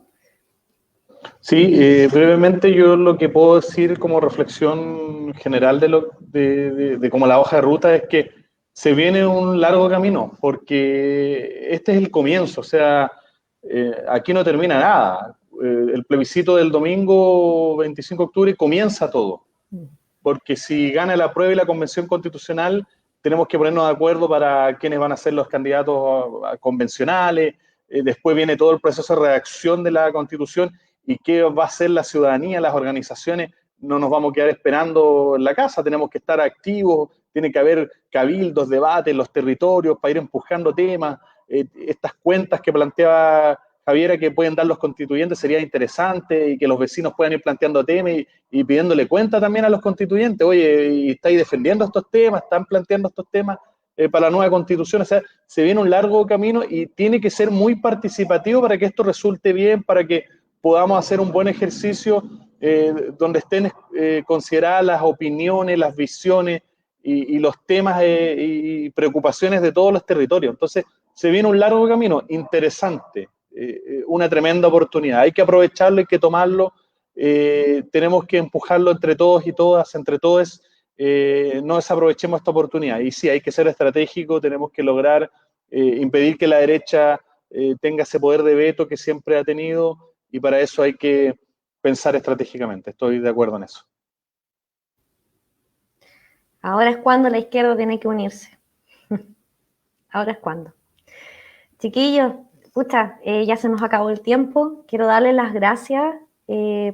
Sí, brevemente yo lo que puedo decir como reflexión general de como la hoja de ruta es que se viene un largo camino, porque este es el comienzo, o sea, aquí no termina nada. El plebiscito del domingo 25 de octubre comienza todo, porque si gana la prueba y la convención constitucional, tenemos que ponernos de acuerdo para quiénes van a ser los candidatos convencionales, después viene todo el proceso de redacción de la constitución y qué va a hacer la ciudadanía, las organizaciones. No nos vamos a quedar esperando en la casa, tenemos que estar activos, tiene que haber cabildos, debates en los territorios para ir empujando temas. Estas cuentas que planteaba Javiera que pueden dar los constituyentes sería interesante, y que los vecinos puedan ir planteando temas y pidiéndole cuenta también a los constituyentes. Oye, ¿y estáis defendiendo estos temas? ¿Están planteando estos temas para la nueva constitución? O sea, se viene un largo camino y tiene que ser muy participativo para que esto resulte bien, para que podamos hacer un buen ejercicio donde estén consideradas las opiniones, las visiones y los temas y preocupaciones de todos los territorios. Entonces, se viene un largo camino, interesante, una tremenda oportunidad. Hay que aprovecharlo, hay que tomarlo, tenemos que empujarlo entre todos y todas, entre todos. No desaprovechemos esta oportunidad. Y sí, hay que ser estratégico, tenemos que lograr impedir que la derecha tenga ese poder de veto que siempre ha tenido, y para eso hay que pensar estratégicamente. Estoy de acuerdo en eso. Ahora es cuando la izquierda tiene que unirse. Ahora es cuando. Chiquillos, pucha, ya se nos acabó el tiempo. Quiero darles las gracias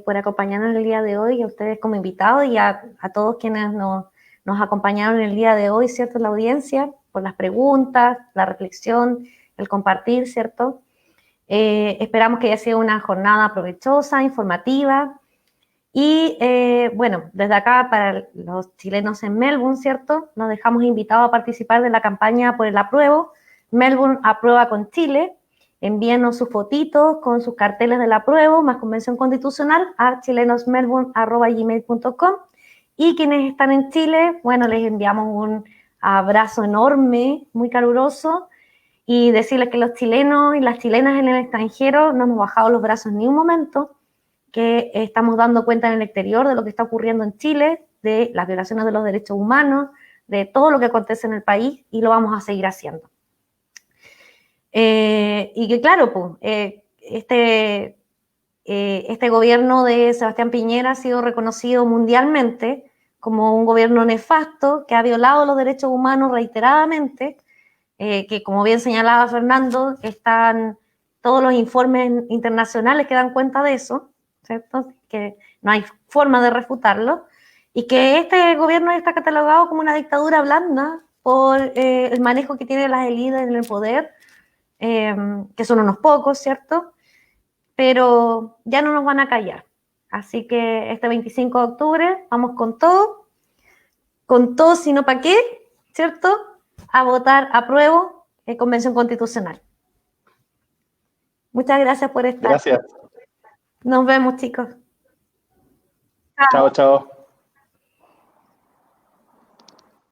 por acompañarnos el día de hoy, a ustedes como invitados y a todos quienes nos acompañaron el día de hoy, ¿cierto? La audiencia, por las preguntas, la reflexión, el compartir, ¿cierto? Esperamos que haya sido una jornada provechosa, informativa. Y bueno, desde acá para los chilenos en Melbourne, ¿cierto? Nos dejamos invitados a participar de la campaña por el apruebo. Melbourne aprueba con Chile. Envíenos sus fotitos con sus carteles del apruebo más convención constitucional a chilenosmelbourne@gmail.com. Y quienes están en Chile, bueno, les enviamos un abrazo enorme, muy caluroso, y decirles que los chilenos y las chilenas en el extranjero no hemos bajado los brazos ni un momento, que estamos dando cuenta en el exterior de lo que está ocurriendo en Chile, de las violaciones de los derechos humanos, de todo lo que acontece en el país, y lo vamos a seguir haciendo. Y que claro, pues, este gobierno de Sebastián Piñera ha sido reconocido mundialmente como un gobierno nefasto que ha violado los derechos humanos reiteradamente, que como bien señalaba Fernando, están todos los informes internacionales que dan cuenta de eso, ¿cierto? Que no hay forma de refutarlo, y que este gobierno está catalogado como una dictadura blanda por el manejo que tienen las élites en el poder, que son unos pocos, ¿cierto? Pero ya no nos van a callar. Así que este 25 de octubre vamos con todo, sino para qué, ¿cierto? A votar apruebo Convención Constitucional. Muchas gracias por estar. Gracias. Nos vemos, chicos. Chao, chao.